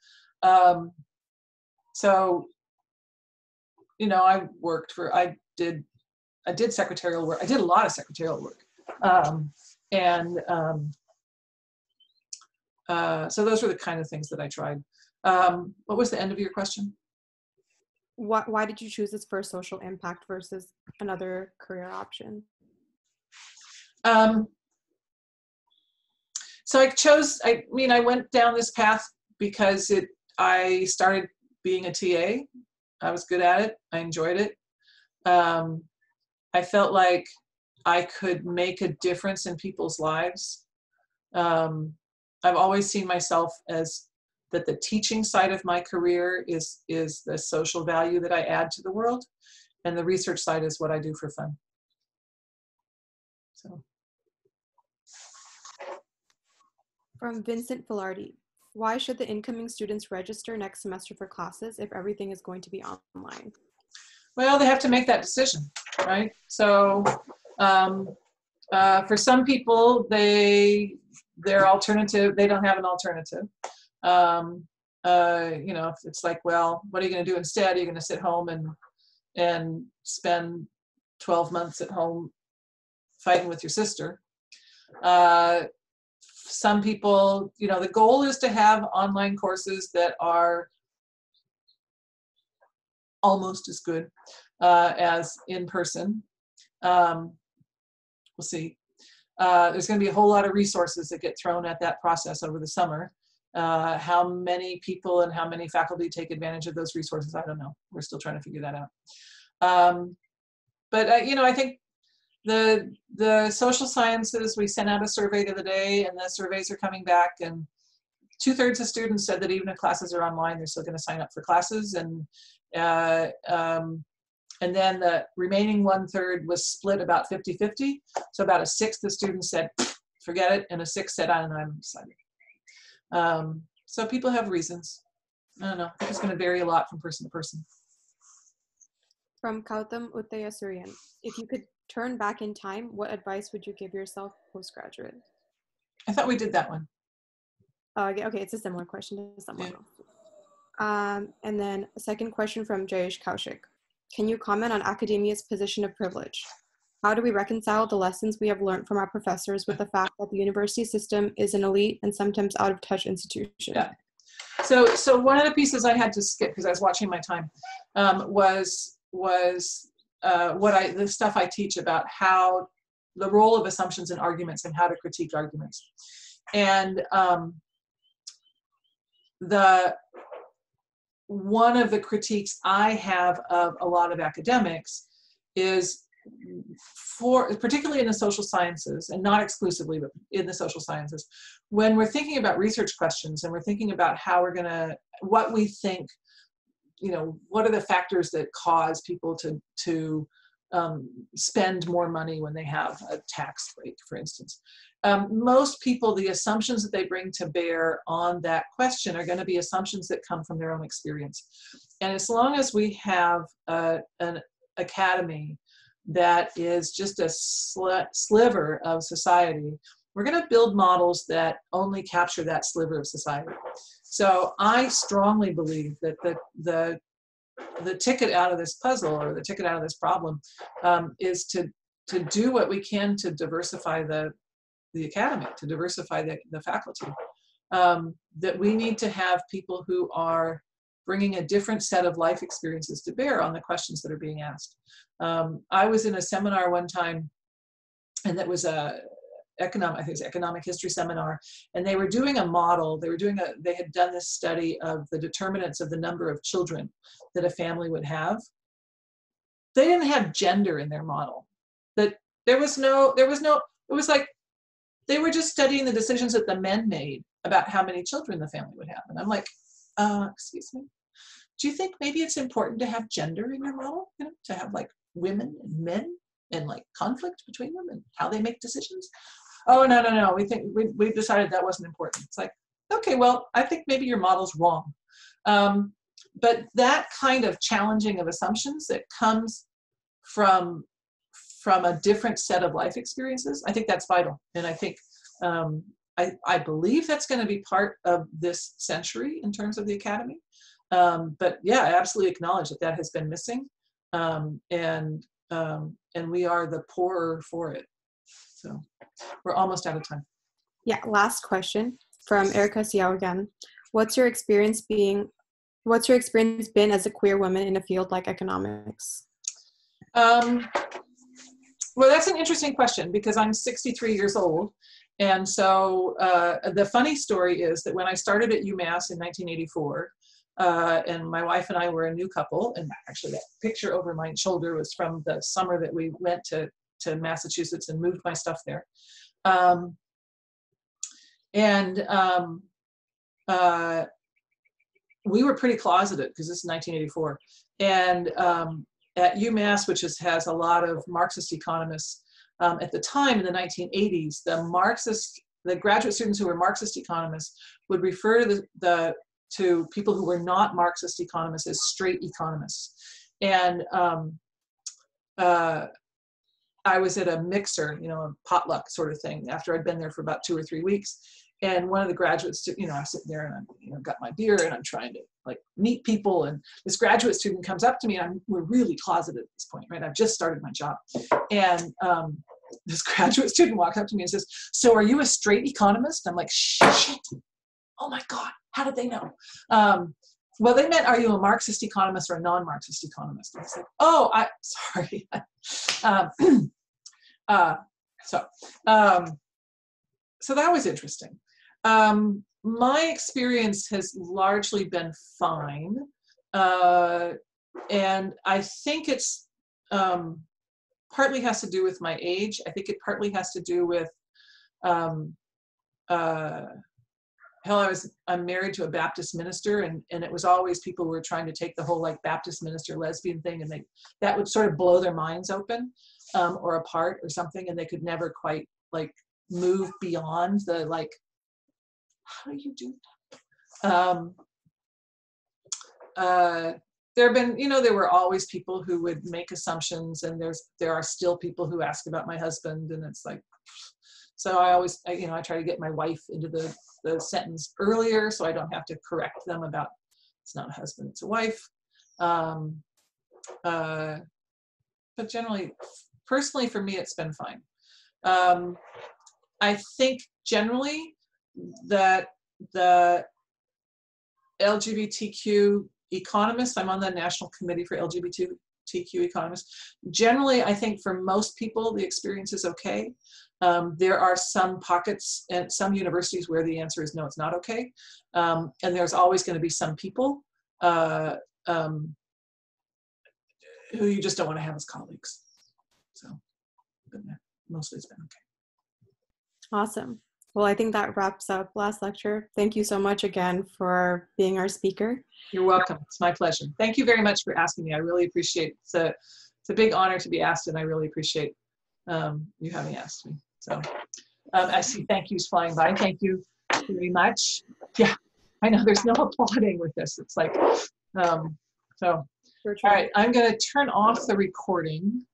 [SPEAKER 2] So, I did secretarial work. I did a lot of secretarial work. So those were the kind of things that I tried. What was the end of your question?
[SPEAKER 1] Why did you choose this for social impact versus another career option?
[SPEAKER 2] So I went down this path because I started being a TA. I was good at it. I enjoyed it. I felt like I could make a difference in people's lives. I've always seen myself as that the teaching side of my career is the social value that I add to the world, and the research side is what I do for fun. So.
[SPEAKER 1] From Vincent Filardi, why should the incoming students register next semester for classes if everything is going to be online?
[SPEAKER 2] Well, they have to make that decision, right? So for some people, their alternative, they don't have an alternative. It's like, well, what are you going to do instead? Are you going to sit home and spend 12 months at home fighting with your sister? Some people, the goal is to have online courses that are almost as good as in person. We'll see. There's going to be a whole lot of resources that get thrown at that process over the summer. How many people and how many faculty take advantage of those resources, I don't know. We're still trying to figure that out. I think the social sciences, we sent out a survey the other day, and the surveys are coming back, and 2/3 of students said that even if classes are online, they're still going to sign up for classes. And then the remaining 1/3 was split about 50-50. So about 1/6 of students said, forget it, and 1/6 said, I don't know, I haven't decided. So people have reasons. I don't know. I think it's going to vary a lot from person to person.
[SPEAKER 1] From Kautam Uttayasurian, if you could turn back in time, what advice would you give yourself postgraduate?
[SPEAKER 2] I thought we did that one.
[SPEAKER 1] Okay, it's a similar question to someone else. And then a second question from Jayesh Kaushik. Can you comment on academia's position of privilege? How do we reconcile the lessons we have learned from our professors with the fact that the university system is an elite and sometimes out of touch institution?
[SPEAKER 2] Yeah. So one of the pieces I had to skip because I was watching my time was the stuff I teach about how the role of assumptions and arguments and how to critique arguments. And one of the critiques I have of a lot of academics is particularly in the social sciences, and not exclusively, but in the social sciences, when we're thinking about research questions and we're thinking about how what we think, what are the factors that cause people to spend more money when they have a tax break, for instance. Most people, the assumptions that they bring to bear on that question are going to be assumptions that come from their own experience. And as long as we have an academy that is just a sliver of society, we're going to build models that only capture that sliver of society. So I strongly believe that the ticket out of this puzzle, or the ticket out of this problem, is to do what we can to diversify the academy, to diversify the faculty. That we need to have people who are bringing a different set of life experiences to bear on the questions that are being asked. I was in a seminar one time, and that was economic history seminar, and they were doing a model. They had done this study of the determinants of the number of children that a family would have. They didn't have gender in their model. That it was like they were just studying the decisions that the men made about how many children the family would have. And I'm like, excuse me, do you think maybe it's important to have gender in your model? To have like women and men and like conflict between them and how they make decisions? Oh, no. We've decided that wasn't important. It's like, okay, well, I think maybe your model's wrong. But that kind of challenging of assumptions that comes from a different set of life experiences, I think that's vital. And I think, I believe that's going to be part of this century in terms of the academy. But yeah, I absolutely acknowledge that has been missing. And we are the poorer for it. So we're almost out of time.
[SPEAKER 1] Yeah, last question from Erica Xiao again. What's your experience been as a queer woman in a field like economics?
[SPEAKER 2] Well, that's an interesting question because I'm 63 years old. And so the funny story is that when I started at UMass in 1984, and my wife and I were a new couple, and actually that picture over my shoulder was from the summer that we went to Massachusetts and moved my stuff there. We were pretty closeted because this is 1984. And at UMass, which has a lot of Marxist economists, at the time in the 1980s, the graduate students who were Marxist economists would refer to people who were not Marxist economists as straight economists. And I was at a mixer, a potluck sort of thing, after I'd been there for about 2 or 3 weeks. And one of the graduates, I'm sitting there and I'm, got my beer and I'm trying to meet people. And this graduate student comes up to me and we're really closeted at this point, right? I've just started my job. And this graduate student walks up to me and says, "So are you a straight economist?" I'm like, shit, oh my God, how did they know? Well, they meant, are you a Marxist economist or a non-Marxist economist? I was like, oh, sorry. So that was interesting. My experience has largely been fine. And I think it's partly has to do with my age. I think it partly has to do with, I'm married to a Baptist minister, and it was always people who were trying to take the whole Baptist minister lesbian thing, and that would sort of blow their minds open or apart or something, and they could never quite move beyond the how do you do that? There have been, there were always people who would make assumptions, and there are still people who ask about my husband, and it's so I try to get my wife into the sentence earlier so I don't have to correct them about it's not a husband, it's a wife. But generally, personally for me, it's been fine. I think generally that the LGBTQ economists, I'm on the National Committee for LGBTQ economists. Generally, I think for most people, the experience is okay. There are some pockets at some universities where the answer is no, it's not okay. And there's always going to be some people who you just don't want to have as colleagues. So, but mostly it's been okay.
[SPEAKER 1] Awesome. Well, I think that wraps up Last Lecture. Thank you so much again for being our speaker.
[SPEAKER 2] You're welcome. It's my pleasure. Thank you very much for asking me. I really appreciate it. It's a big honor to be asked, and I really appreciate you having asked me. So I see thank yous flying by. Thank you very much. Yeah, I know there's no applauding with this. It's all right, I'm going to turn off the recording.